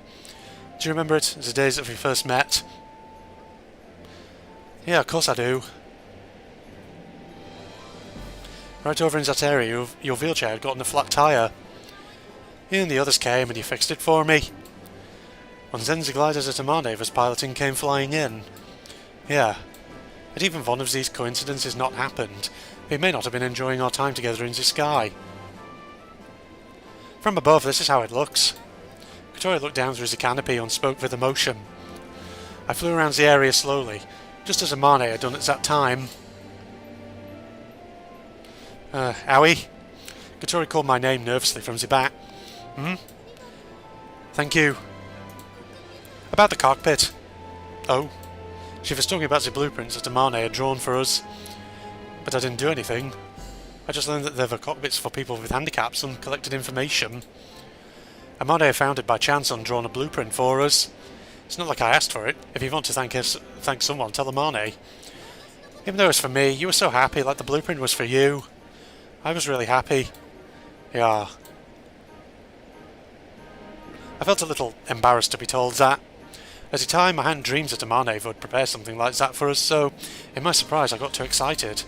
Do you remember it? The days that we first met? Yeah, of course I do. Right over in that area, your wheelchair had gotten a flat tyre. You and the others came and you fixed it for me. When then the glider that Amane was piloting came flying in. Yeah. Had even one of these coincidences not happened, we may not have been enjoying our time together in the sky. From above, this is how it looks. Kotori looked down through the canopy and spoke with emotion. I flew around the area slowly, just as Amane had done at that time. Owie? Kotori called my name nervously from the back. Thank you. About the cockpit. Oh. She was talking about the blueprints that Amane had drawn for us. But I didn't do anything. I just learned that there were cockpits for people with handicaps and collected information. Amane found it by chance and drawn a blueprint for us. It's not like I asked for it. If you want to thank someone, tell Amane. Even though it's for me, you were so happy, like the blueprint was for you. I was really happy. Yeah. I felt a little embarrassed to be told that. At the time, I hadn't dreamed that Amane would prepare something like that for us, so in my surprise I got too excited.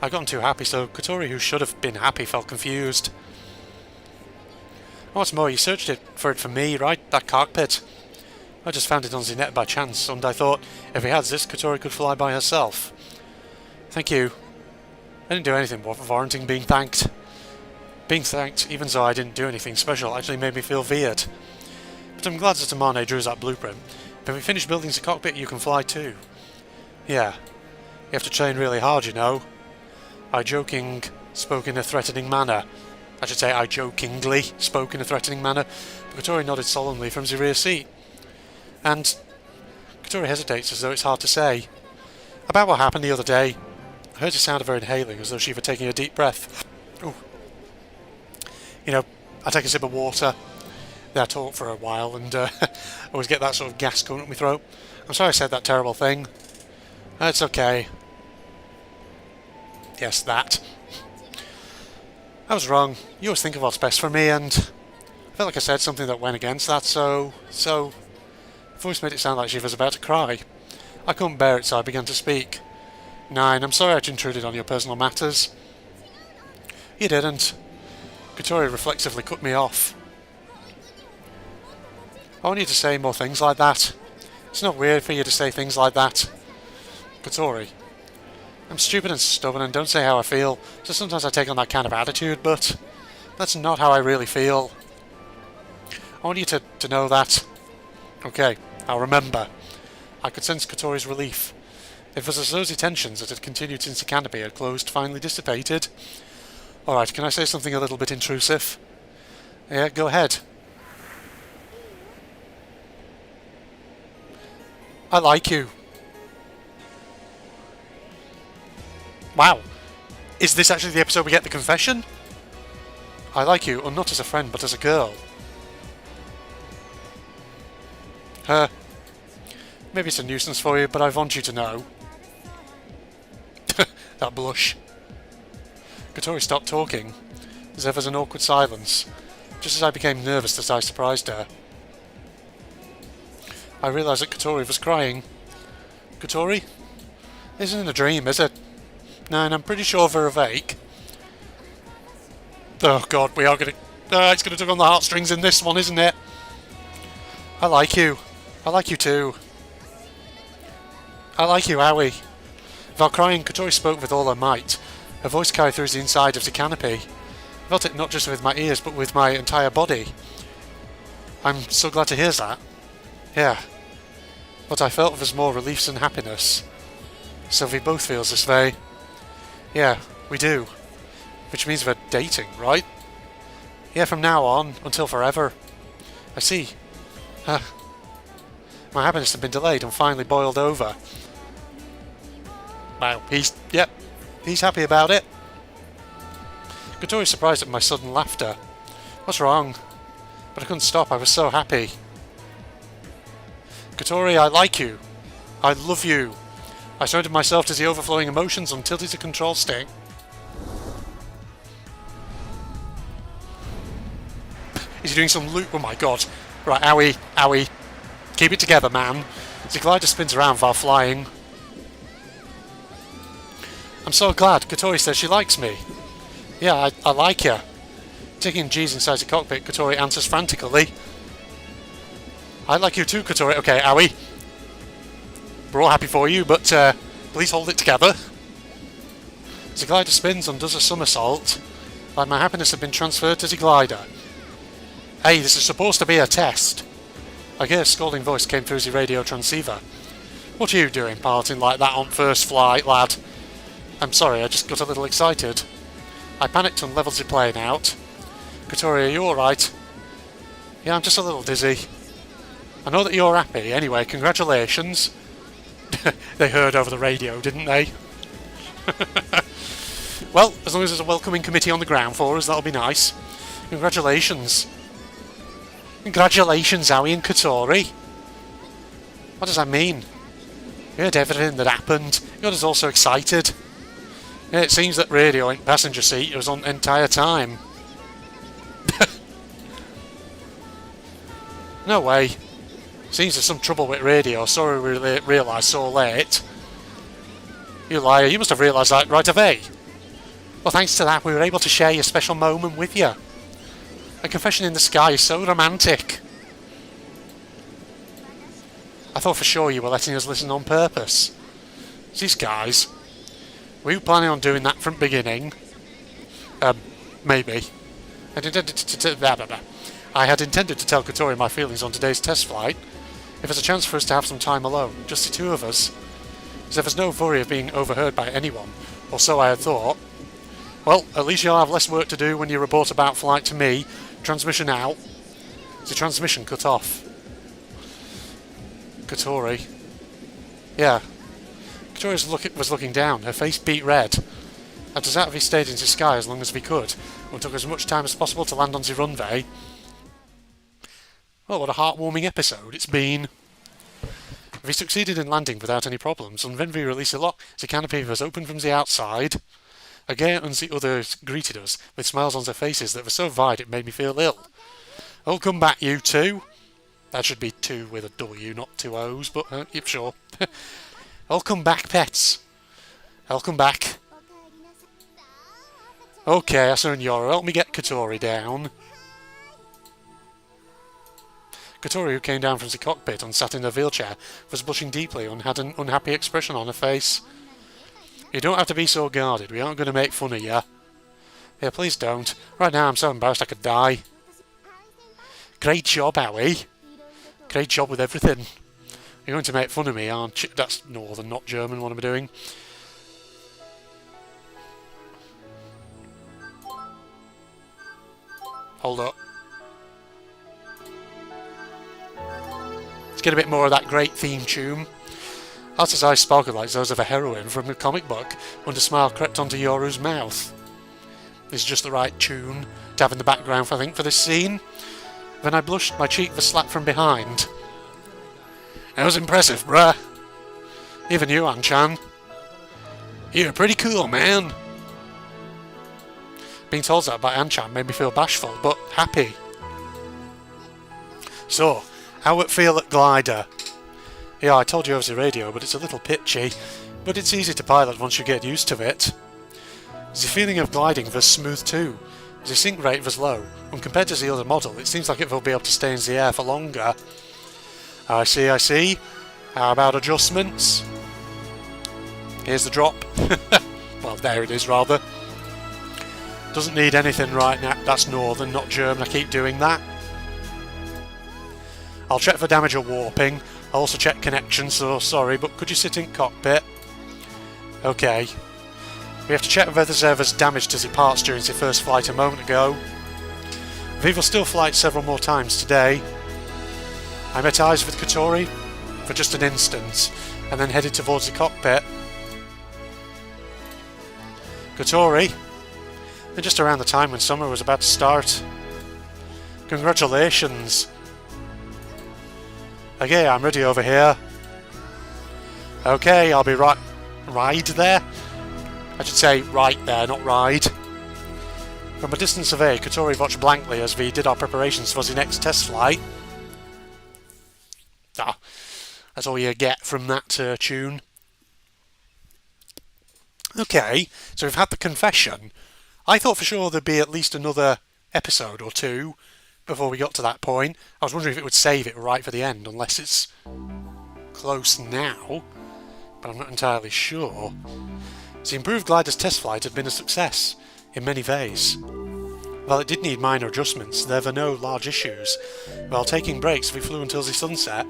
I got too happy, so Kotori, who should have been happy, felt confused. What's more, you searched for it for me, right? That cockpit. I just found it on the net by chance, and I thought, if we had this, Kotori could fly by herself. Thank you. I didn't do anything warranting being thanked. Being thanked, even though I didn't do anything special, actually made me feel weird. But I'm glad Zatamane drew us that blueprint. When we finish building the cockpit, you can fly too. Yeah. You have to train really hard, you know. I joking spoke in a threatening manner. I should say I jokingly spoke in a threatening manner. But Kotori nodded solemnly from the rear seat. And Kotori hesitates as though it's hard to say. About what happened the other day. I heard the sound of her inhaling as though she were taking a deep breath. Ooh. You know, I take a sip of water. Then I talk for a while and I always get that sort of gas coming up my throat. I'm sorry I said that terrible thing. It's okay. Yes, that. I was wrong. You always think of what's best for me, and I felt like I said something that went against that, so... voice made it sound like she was about to cry. I couldn't bear it, so I began to speak. Nine, I'm sorry I intruded on your personal matters. You didn't. Kotori reflexively cut me off. I want you to say more things like that. It's not weird for you to say things like that. Kotori. I'm stupid and stubborn and don't say how I feel, so sometimes I take on that kind of attitude, but that's not how I really feel. I want you to know that. Okay, I'll remember. I could sense Kotori's relief. It was as those tensions that had continued since the canopy had closed finally dissipated. Alright, can I say something a little bit intrusive? Yeah, go ahead. I like you. Wow. Is this actually the episode we get the confession? I like you, and not as a friend, but as a girl. Maybe it's a nuisance for you, but I want you to know. That blush. Kotori stopped talking. There was an awkward silence, just as I became nervous that I surprised her. I realised that Kotori was crying. Kotori? This isn't a dream, is it? No, and I'm pretty sure we're awake. Oh god, we are gonna... it's gonna tug on the heartstrings in this one, isn't it? I like you. I like you too. I like you, Aoi. Without crying, Kotori spoke with all her might. Her voice carried through the inside of the canopy. I felt it not just with my ears, but with my entire body. I'm so glad to hear that. Yeah. What I felt was more relief than happiness. Sylvie both feels this way. Yeah, we do. Which means we're dating, right? Yeah, from now on, until forever. I see. My happiness had been delayed and finally boiled over. Wow, he's happy about it. Kotori's surprised at my sudden laughter. What's wrong? But I couldn't stop, I was so happy. Kotori, I like you. I love you. I surrendered myself to the overflowing emotions until it's a control stick. Is he doing some loop? Oh my god. Right, Aoi. Keep it together, man. The glider spins around while flying. I'm so glad. Kotori says she likes me. Yeah, I like her. Taking G's inside the cockpit, Kotori answers frantically. I like you too, Kotori. Okay, Aoi. We're all happy for you, but please hold it together. The glider spins and does a somersault, like my happiness had been transferred to the glider. Hey, this is supposed to be a test. I hear a scolding voice came through the radio transceiver. What are you doing, piloting like that on first flight, lad? I'm sorry, I just got a little excited. I panicked and levelled the plane out. Kotori, are you alright? Yeah, I'm just a little dizzy. I know that you're happy. Anyway, congratulations. They heard over the radio, didn't they? Well, as long as there's a welcoming committee on the ground for us, that'll be nice. Congratulations. Congratulations, Aoi and Kotori. What does that mean? You heard everything that happened. You got us all so excited. Yeah, it seems that radio ain't passenger seat. It was on the entire time. No way. Seems there's some trouble with radio. Sorry we realised so late. You liar. You must have realised that right away. Well, thanks to that, we were able to share your special moment with you. A confession in the sky is so romantic. I thought for sure you were letting us listen on purpose. These guys. Were you planning on doing that from the beginning? Maybe. I had intended to tell Kotori my feelings on today's test flight. If there's a chance for us to have some time alone, just the two of us, as if there's no worry of being overheard by anyone, or so I had thought. Well, at least you'll have less work to do when you report about flight to me. Transmission out. Is the transmission cut off? Kotori. Yeah. Kotori was looking down, her face beat red. After Zatovi stayed in the sky as long as we could, and took as much time as possible to land on the runway. Well, what a heartwarming episode it's been. We succeeded in landing without any problems, and when we released the lock, the canopy was opened from the outside. Again, and the others greeted us with smiles on their faces that were so wide it made me feel ill. Oh, come back, you two. That should be two with a W, not two O's, but yep, sure. I'll come back, pets. I'll come back. Okay, Asa and Yoro, help me get Kotori down. Kotori, who came down from the cockpit and sat in her wheelchair, was blushing deeply and had an unhappy expression on her face. You don't have to be so guarded, we aren't going to make fun of you. Yeah, please don't. Right now I'm so embarrassed I could die. Great job, Howie. Great job with everything. You're going to make fun of me, aren't you? That's Northern, not German, what am I doing? Hold up. Let's get a bit more of that great theme tune. Asa's eyes sparkled like those of a heroine from a comic book, and a smile crept onto Yoru's mouth. This is just the right tune to have in the background, I think, for this scene. When I blushed, my cheek was slapped from behind. That was impressive, bruh. Even you, Anchan. You're pretty cool, man. Being told that by Anchan made me feel bashful, but happy. So, how it feel at Glider? Yeah, I told you over the radio, but it's a little pitchy, but it's easy to pilot once you get used to it. The feeling of gliding was smooth too. The sink rate was low, and compared to the other model, it seems like it will be able to stay in the air for longer. I see, I see. How about adjustments? Here's the drop. Well, there it is, rather. Doesn't need anything right now. That's Northern, not German. I keep doing that. I'll check for damage or warping. I'll also check connection, so sorry, but could you sit in cockpit? Okay. We have to check whether there was damage to the parts during the first flight a moment ago. We will still flight several more times today. I met eyes with Kotori for just an instant, and then headed towards the cockpit. Kotori, and just around the time when summer was about to start. Congratulations. Okay, I'm ready over here. Okay, I'll be right there. I should say right there, not ride. From a distant survey, Kotori watched blankly as we did our preparations for the next test flight. Ah, that's all you get from that tune. Okay, so we've had the confession. I thought for sure there'd be at least another episode or two before we got to that point. I was wondering if it would save it right for the end, unless it's close now, but I'm not entirely sure. The improved glider's test flight had been a success, in many ways. While it did need minor adjustments, there were no large issues. While taking breaks, we flew until the sunset.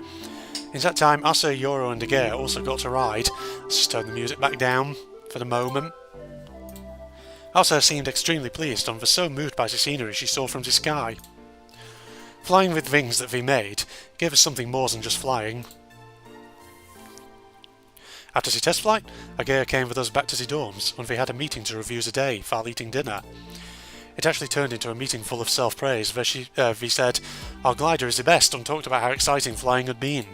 In that time, Asa, Yoro and Agea also got to ride. Let's just turn the music back down for the moment. Asa seemed extremely pleased and was so moved by the scenery she saw from the sky. Flying with wings that we made gave us something more than just flying. After the test flight, Agea came with us back to the dorms, and we had a meeting to review the day while eating dinner. It actually turned into a meeting full of self-praise, where we said our glider is the best and talked about how exciting flying had been.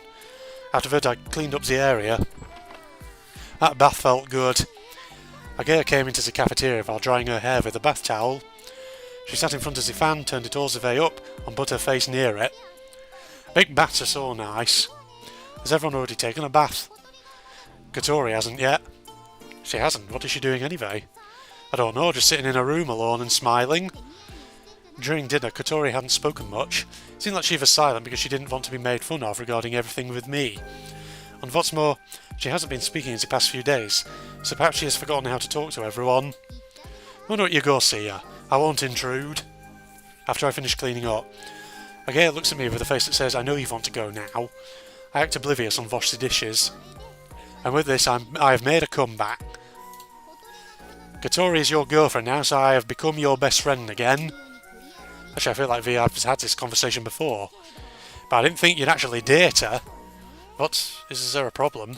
Afterward, I cleaned up the area. That bath felt good. Agea came into the cafeteria while drying her hair with a bath towel. She sat in front of the fan, turned it all the way up, and put her face near it. Big baths are so nice. Has everyone already taken a bath? Kotori hasn't yet. She hasn't? What is she doing anyway? I don't know, just sitting in her room alone and smiling. During dinner, Kotori hadn't spoken much. It seemed like she was silent because she didn't want to be made fun of regarding everything with me. And what's more, she hasn't been speaking in the past few days, so perhaps she has forgotten how to talk to everyone. Why don't you go see her? I won't intrude. After I finished cleaning up, Agea looks at me with a face that says, I know you want to go now. I act oblivious and wash the dishes. And with this, I have made a comeback. Kotori is your girlfriend now, so I have become your best friend again. Actually, I feel like V has had this conversation before. But I didn't think you'd actually date her. What? Is there a problem?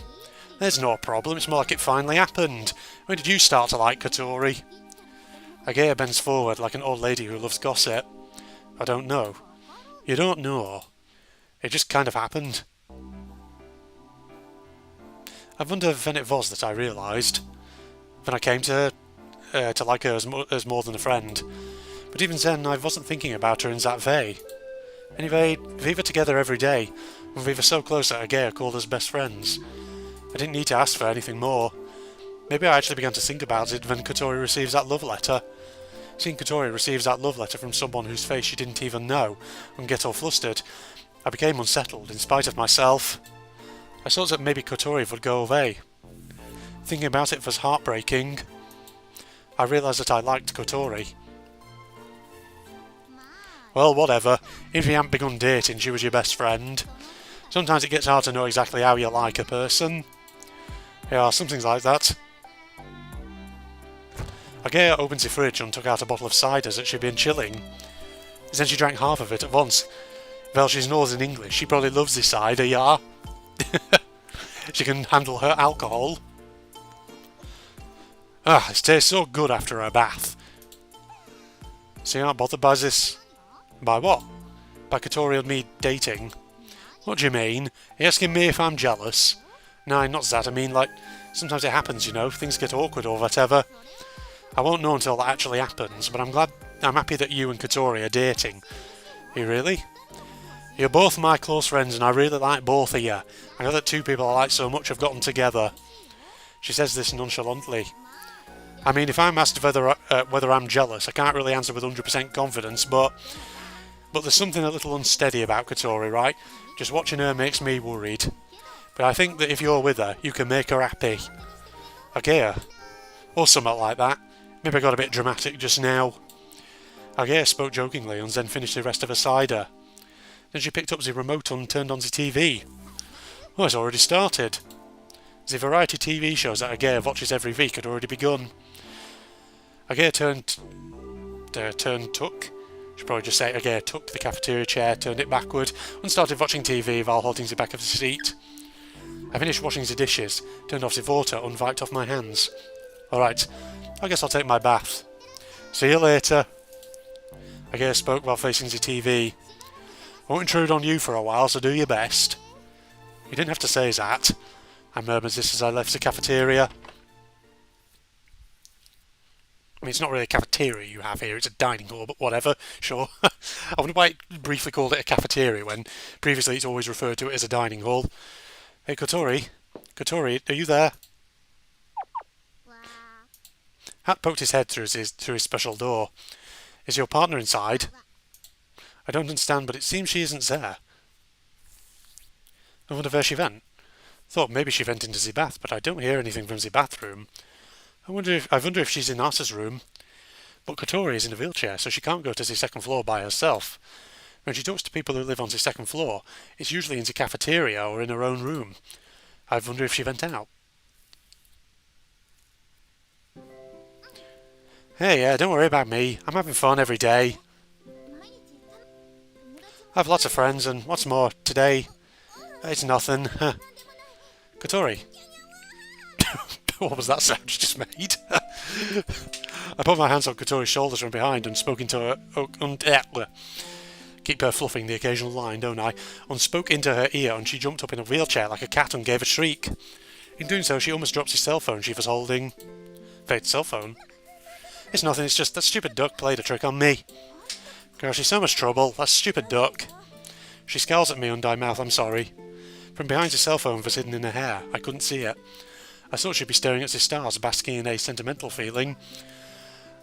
There's no problem, it's more like it finally happened. When did you start to like Kotori? Agea bends forward like an old lady who loves gossip. I don't know. You don't know. It just kind of happened. I wonder when it was that I realised. When I came to like her as more than a friend. But even then, I wasn't thinking about her in that way. Anyway, we were together every day, and we were so close that Agea called us best friends. I didn't need to ask for anything more. Maybe I actually began to think about it when Kotori receives that love letter. Seeing Kotori receives that love letter from someone whose face she didn't even know, and get all flustered, I became unsettled in spite of myself. I thought that maybe Kotori would go away. Thinking about it was heartbreaking. I realised that I liked Kotori. Well, whatever. If you hadn't begun dating, she was your best friend. Sometimes it gets hard to know exactly how you like a person. Yeah, something like that. Agea opens the fridge and took out a bottle of cider that she'd been chilling. Then she drank half of it at once. Well, she's Northern English. She probably loves the cider, yeah. She can handle her alcohol. Ah, it tastes so good after a bath. So you're not bothered by this? By what? By Kotori and me dating? What do you mean? Are you asking me if I'm jealous? No, not that. I mean, like, sometimes it happens, you know. Things get awkward or whatever. I won't know until that actually happens, but I'm happy that you and Kotori are dating. Are you really? You're both my close friends and I really like both of you. I know that two people I like so much have gotten together. She says this nonchalantly. I mean, if I'm asked whether I'm jealous, I can't really answer with 100% confidence, but there's something a little unsteady about Kotori, right? Just watching her makes me worried. But I think that if you're with her, you can make her happy. Agea? Or something like that. Maybe I got a bit dramatic just now. Agea spoke jokingly and then finished the rest of her cider. Then she picked up the remote and turned on the TV. Oh, it's already started. The variety TV shows that Agea watches every week had already begun. Agea took. Should probably just say Agea took the cafeteria chair, turned it backward, and started watching TV while holding the back of the seat. I finished washing the dishes, turned off the water, and wiped off my hands. Alright, I guess I'll take my bath. See you later. Agea spoke while facing the TV. I won't intrude on you for a while, so do your best. You didn't have to say that. I murmured this as I left the cafeteria. I mean, it's not really a cafeteria you have here, it's a dining hall, but whatever, sure. I wonder why it briefly called it a cafeteria when previously it's always referred to it as a dining hall. Hey, Kotori? Kotori, are you there? Hat poked his head through his special door. Is your partner inside? I don't understand, but it seems she isn't there. I wonder where she went. Thought maybe she went into the bath, but I don't hear anything from the bathroom. I wonder if she's in Arta's room. But Kotori is in a wheelchair, so she can't go to the second floor by herself. When she talks to people who live on the second floor, it's usually in the cafeteria or in her own room. I wonder if she went out. Hey, don't worry about me. I'm having fun every day. I have lots of friends, and what's more, today, it's nothing. Kotori. What was that sound you just made? I put my hands on Kotori's shoulders from behind and spoke into her... keep her fluffing the occasional line, don't I? And spoke into her ear, and she jumped up in a wheelchair like a cat and gave a shriek. In doing so, she almost dropped the cell phone she was holding. Wait, cell phone? It's nothing, it's just that stupid duck played a trick on me. Girl, she's so much trouble, that stupid duck. She scowls at me and I mouth, I'm sorry. From behind the cell phone was hidden in her hair. I couldn't see it. I thought she'd be staring at the stars, basking in a sentimental feeling.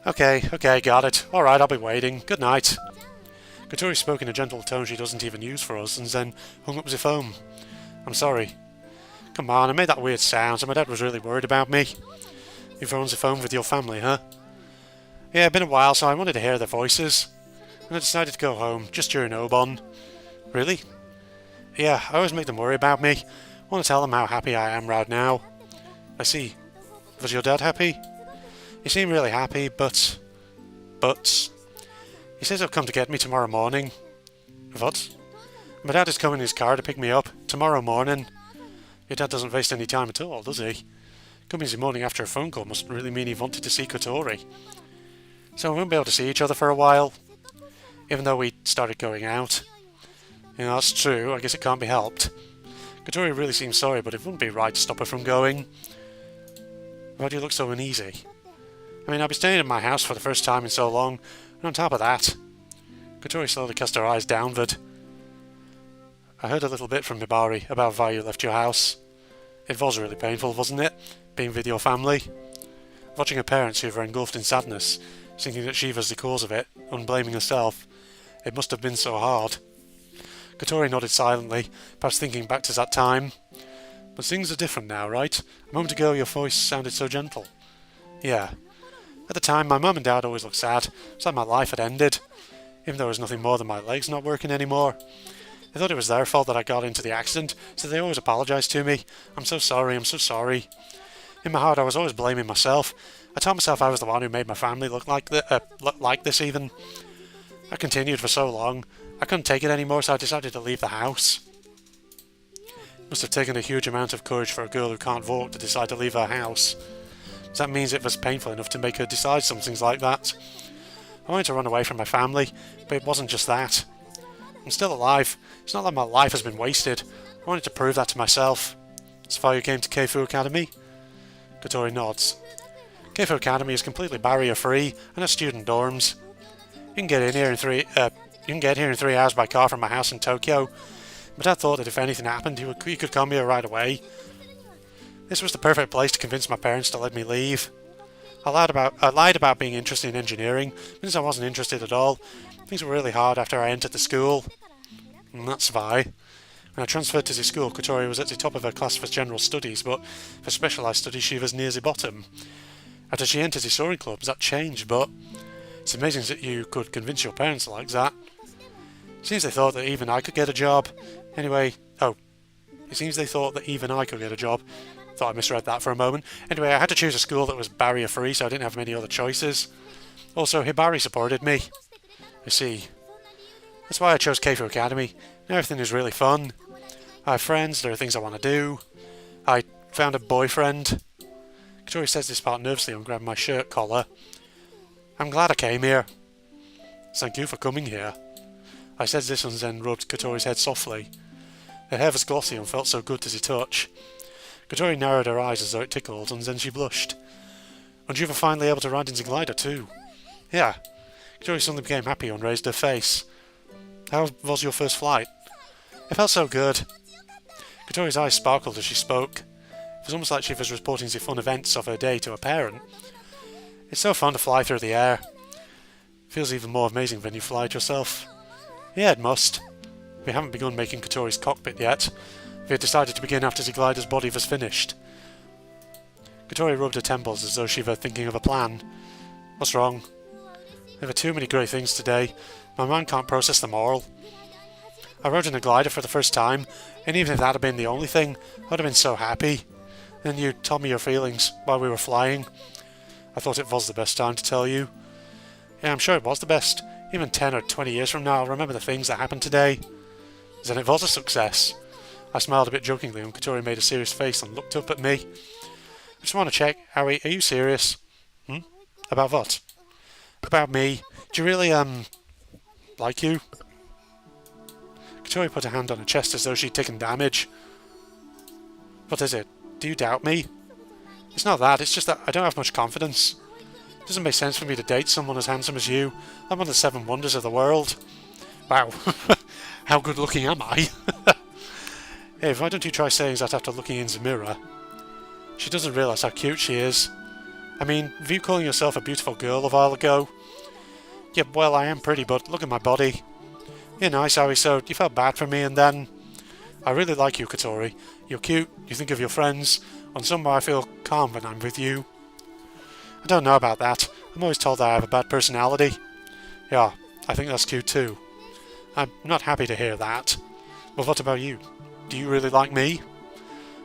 Okay, got it. Alright, I'll be waiting. Good night. Kotori spoke in a gentle tone she doesn't even use for us, and then hung up the phone. I'm sorry. Come on, I made that weird sound, so my dad was really worried about me. You've on the phone with your family, huh? Yeah, been a while, so I wanted to hear their voices. and I decided to go home just during Obon. Really? Yeah, I always make them worry about me. I want to tell them how happy I am right now. I see. Was your dad happy? He seemed really happy, but... He says he'll come to get me tomorrow morning. What? My dad is coming in his car to pick me up tomorrow morning. Your dad doesn't waste any time at all, does he? Coming in the morning after a phone call must really mean he wanted to see Kotori. So we won't be able to see each other for a while, even though we started going out. You know, that's true, I guess it can't be helped. Kotori really seems sorry, but it wouldn't be right to stop her from going. Why do you look so uneasy? I mean, I'll be staying in my house for the first time in so long, and on top of that... Kotori slowly cast her eyes downward. I heard a little bit from Hibari about why you left your house. It was really painful, wasn't it, being with your family? Watching her parents who were engulfed in sadness, thinking that she was the cause of it, unblaming herself. It must have been so hard. Kotori nodded silently, perhaps thinking back to that time. But things are different now, right? A moment ago your voice sounded so gentle. Yeah. At the time, my mum and dad always looked sad. It's like my life had ended. Even though it was nothing more than my legs not working anymore. They thought it was their fault that I got into the accident, so they always apologised to me. I'm so sorry, I'm so sorry. In my heart I was always blaming myself. I told myself I was the one who made my family look like this even. I continued for so long. I couldn't take it anymore, so I decided to leave the house. It must have taken a huge amount of courage for a girl who can't walk to decide to leave her house. That means it was painful enough to make her decide some things like that. I wanted to run away from my family, but it wasn't just that. I'm still alive. It's not like my life has been wasted. I wanted to prove that to myself. That's why you came to Keifu Academy? Kotori nods. Keifu Academy is completely barrier-free and has student dorms. You can get here in 3 hours by car from my house in Tokyo. But I thought that if anything happened, you could come here right away. This was the perfect place to convince my parents to let me leave. I lied about being interested in engineering, but since I wasn't interested at all, things were really hard after I entered the school. And that's why. When I transferred to the school, Kotori was at the top of her class for general studies, but for specialised studies she was near the bottom. After she entered the soaring club, that changed, but it's amazing that you could convince your parents like that. It seems they thought that even I could get a job. It seems they thought that even I could get a job. Thought I misread that for a moment. Anyway, I had to choose a school that was barrier-free, so I didn't have many other choices. Also, Hibari supported me. I see. That's why I chose Keifu Academy. Everything is really fun. I have friends, there are things I want to do. I found a boyfriend. Kotori says this part nervously and grabbed my shirt collar. I'm glad I came here. Thank you for coming here. I said this and then rubbed Kotori's head softly. Her hair was glossy and felt so good to the touch. Kotori narrowed her eyes as though it tickled, and then she blushed. And you were finally able to ride in the glider too. Yeah. Kotori suddenly became happy and raised her face. How was your first flight? It felt so good. Kotori's eyes sparkled as she spoke. It was almost like she was reporting the fun events of her day to a parent. It's so fun to fly through the air. It feels even more amazing when you fly it yourself. Yeah, it must. We haven't begun making Kotori's cockpit yet. We had decided to begin after the glider's body was finished. Kotori rubbed her temples as though she were thinking of a plan. What's wrong? There were too many great things today. My mind can't process them all. I rode in a glider for the first time, and even if that had been the only thing, I would have been so happy. Then you told me your feelings while we were flying. I thought it was the best time to tell you. Yeah, I'm sure it was the best. Even 10 or 20 years from now, I'll remember the things that happened today. Then it was a success. I smiled a bit jokingly when Kotori made a serious face and looked up at me. I just want to check, Aoi, are you serious? About what? About me. Do you really, like you? Kotori put a hand on her chest as though she'd taken damage. What is it? Do you doubt me? It's not that, it's just that I don't have much confidence. It doesn't make sense for me to date someone as handsome as you. I'm one of the 7 wonders of the world. Wow. How good looking am I? Hey, why don't you try saying that after looking in the mirror? She doesn't realise how cute she is. I mean, were you calling yourself a beautiful girl a while ago? Yeah, well, I am pretty, but look at my body. You're nice, Aoi, so you felt bad for me, and then... I really like you, Kotori. You're cute, you think of your friends, and somehow I feel calm when I'm with you. I don't know about that. I'm always told that I have a bad personality. Yeah, I think that's cute too. I'm not happy to hear that. But what about you? Do you really like me?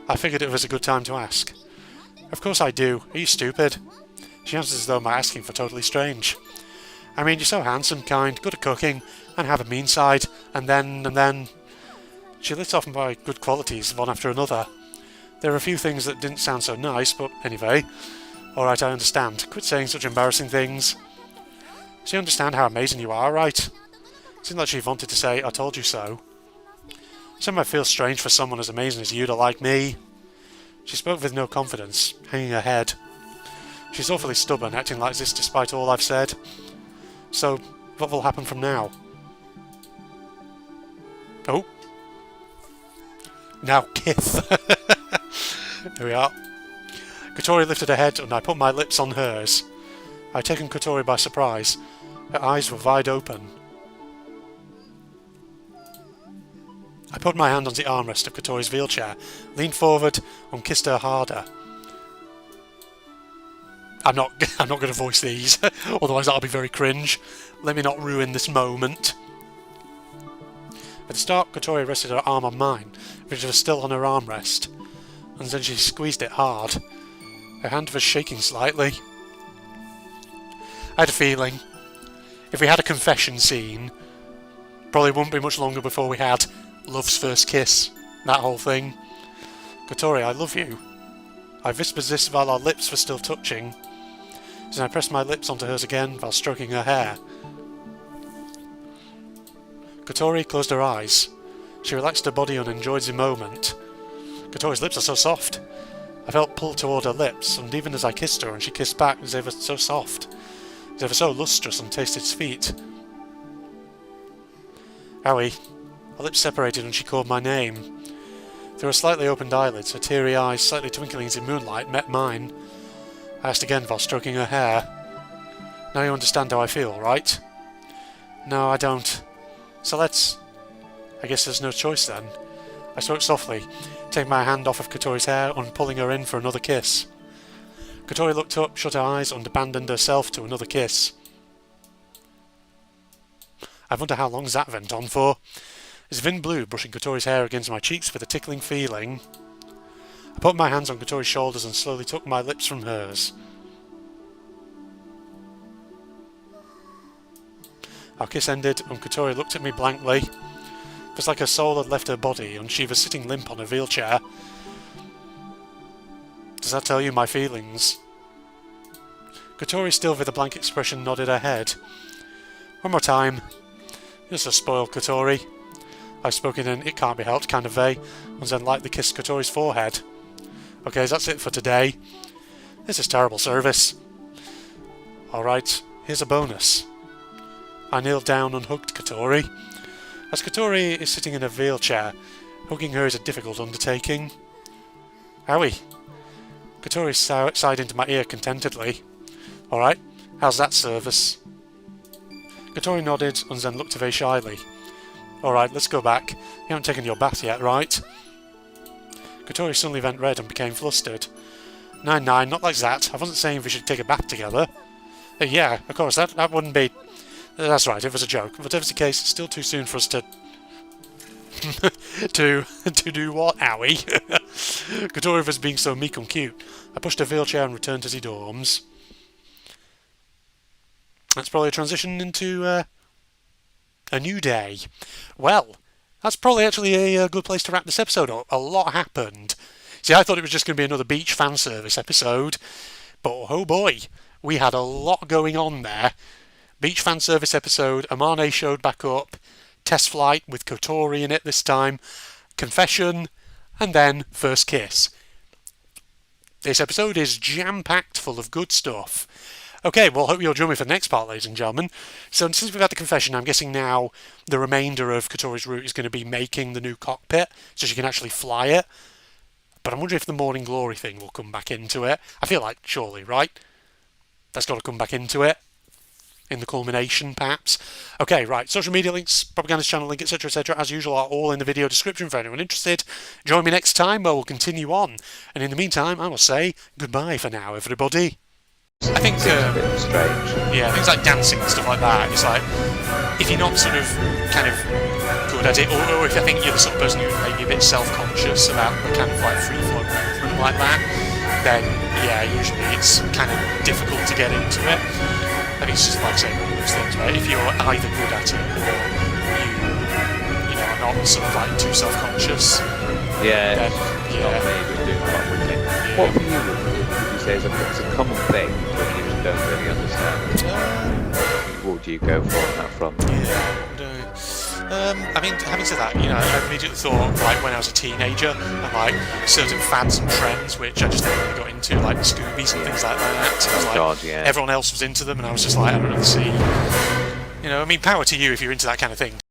I figured it was a good time to ask. Of course I do. Are you stupid? She answers as though my asking for totally strange. I mean, you're so handsome, kind, good at cooking, and have a mean side, and then... She lists off my good qualities, one after another. There are a few things that didn't sound so nice, but anyway. Alright, I understand. Quit saying such embarrassing things. So you understand how amazing you are, right? Seemed like she wanted to say, I told you so. Some might feel strange for someone as amazing as you to like me. She spoke with no confidence, hanging her head. She's awfully stubborn, acting like this despite all I've said. So, what will happen from now? Oh. Now kiss. There we are. Kotori lifted her head and I put my lips on hers. I'd taken Kotori by surprise. Her eyes were wide open. I put my hand on the armrest of Kotori's wheelchair, leaned forward and kissed her harder. I'm not going to voice these, otherwise that'll be very cringe. Let me not ruin this moment. At the start, Kotori rested her arm on mine, which was still on her armrest, and then she squeezed it hard. Her hand was shaking slightly. I had a feeling, if we had a confession scene, probably wouldn't be much longer before we had love's first kiss, that whole thing. Kotori, I love you. I whispered this while our lips were still touching. Then I pressed my lips onto hers again while stroking her hair. Kotori closed her eyes. She relaxed her body and enjoyed the moment. Kotori's lips are so soft. I felt pulled toward her lips, and even as I kissed her and she kissed back, they were so soft. They were so lustrous and tasted sweet. Owie. Our lips separated and she called my name. Through her slightly opened eyelids, her teary eyes, slightly twinkling in the moonlight, met mine. I asked again while stroking her hair. Now you understand how I feel, right? No, I don't. So let's... I guess there's no choice then. I spoke softly, taking my hand off of Kotori's hair and pulling her in for another kiss. Kotori looked up, shut her eyes, and abandoned herself to another kiss. I wonder how long that went on for. His wind blew, brushing Kotori's hair against my cheeks with a tickling feeling. I put my hands on Kotori's shoulders and slowly took my lips from hers. Our kiss ended, and Kotori looked at me blankly. It was like her soul had left her body, and she was sitting limp on her wheelchair. Does that tell you my feelings? Kotori, still with a blank expression, nodded her head. One more time. You're so spoiled, Kotori. I spoke in an it-can't-be-helped kind of way, and then lightly kissed Kotori's forehead. Okay, that's it for today. This is terrible service. Alright, here's a bonus. I kneeled down and hugged Kotori. As Kotori is sitting in a wheelchair, hugging her is a difficult undertaking. Owie. Kotori sighed into my ear contentedly. Alright, how's that service? Kotori nodded and then looked away shyly. Alright, let's go back. You haven't taken your bath yet, right? Kotori suddenly went red and became flustered. Nine, not like that. I wasn't saying we should take a bath together. Yeah, of course, that wouldn't be... That's right, it was a joke. Whatever's the case, it's still too soon for us to... to do what, Owie? Kotori was being so meek and cute. I pushed her wheelchair and returned to the dorms. That's probably a transition into a new day. Well, that's probably actually a good place to wrap this episode up. A lot happened. See, I thought it was just going to be another beach fan service episode, but oh boy, we had a lot going on there. Beach fan service episode, Amane showed back up, test flight with Kotori in it this time, confession, and then first kiss. This episode is jam-packed full of good stuff. Okay, well, hope you'll join me for the next part, ladies and gentlemen. So since we've had the confession, I'm guessing now the remainder of Kotori's route is going to be making the new cockpit, so she can actually fly it. But I'm wondering if the Morning Glory thing will come back into it. I feel like, surely, right? That's got to come back into it. In the culmination, perhaps. Okay, right. Social media links, Propagandist channel link, etc., as usual, are all in the video description for anyone interested. Join me next time where we'll continue on. And in the meantime, I will say goodbye for now, everybody. I think Seems a bit strange. yeah, things like dancing and stuff like that. It's like if you're not sort of kind of good at it, or if I think you're the sort of person who may be a bit self-conscious about the kind of like free flow movement like that, then yeah, usually it's kind of difficult to get into it. I think it's just like saying one of those things where if you're either good at it or you know are not sort of like too self-conscious, Yeah, then it's yeah. not me, but doing quite quickly. What for you would you say is a common thing when you just don't really understand? What would you go for on that front? I mean, having said that, you know, I immediately thought, like, when I was a teenager, and, like, certain fads and trends, which I just never really got into, like the Scoobies and things like that. It was like, God, yeah. everyone else was into them, and I was just like, I don't really see... You know, I mean, power to you if you're into that kind of thing.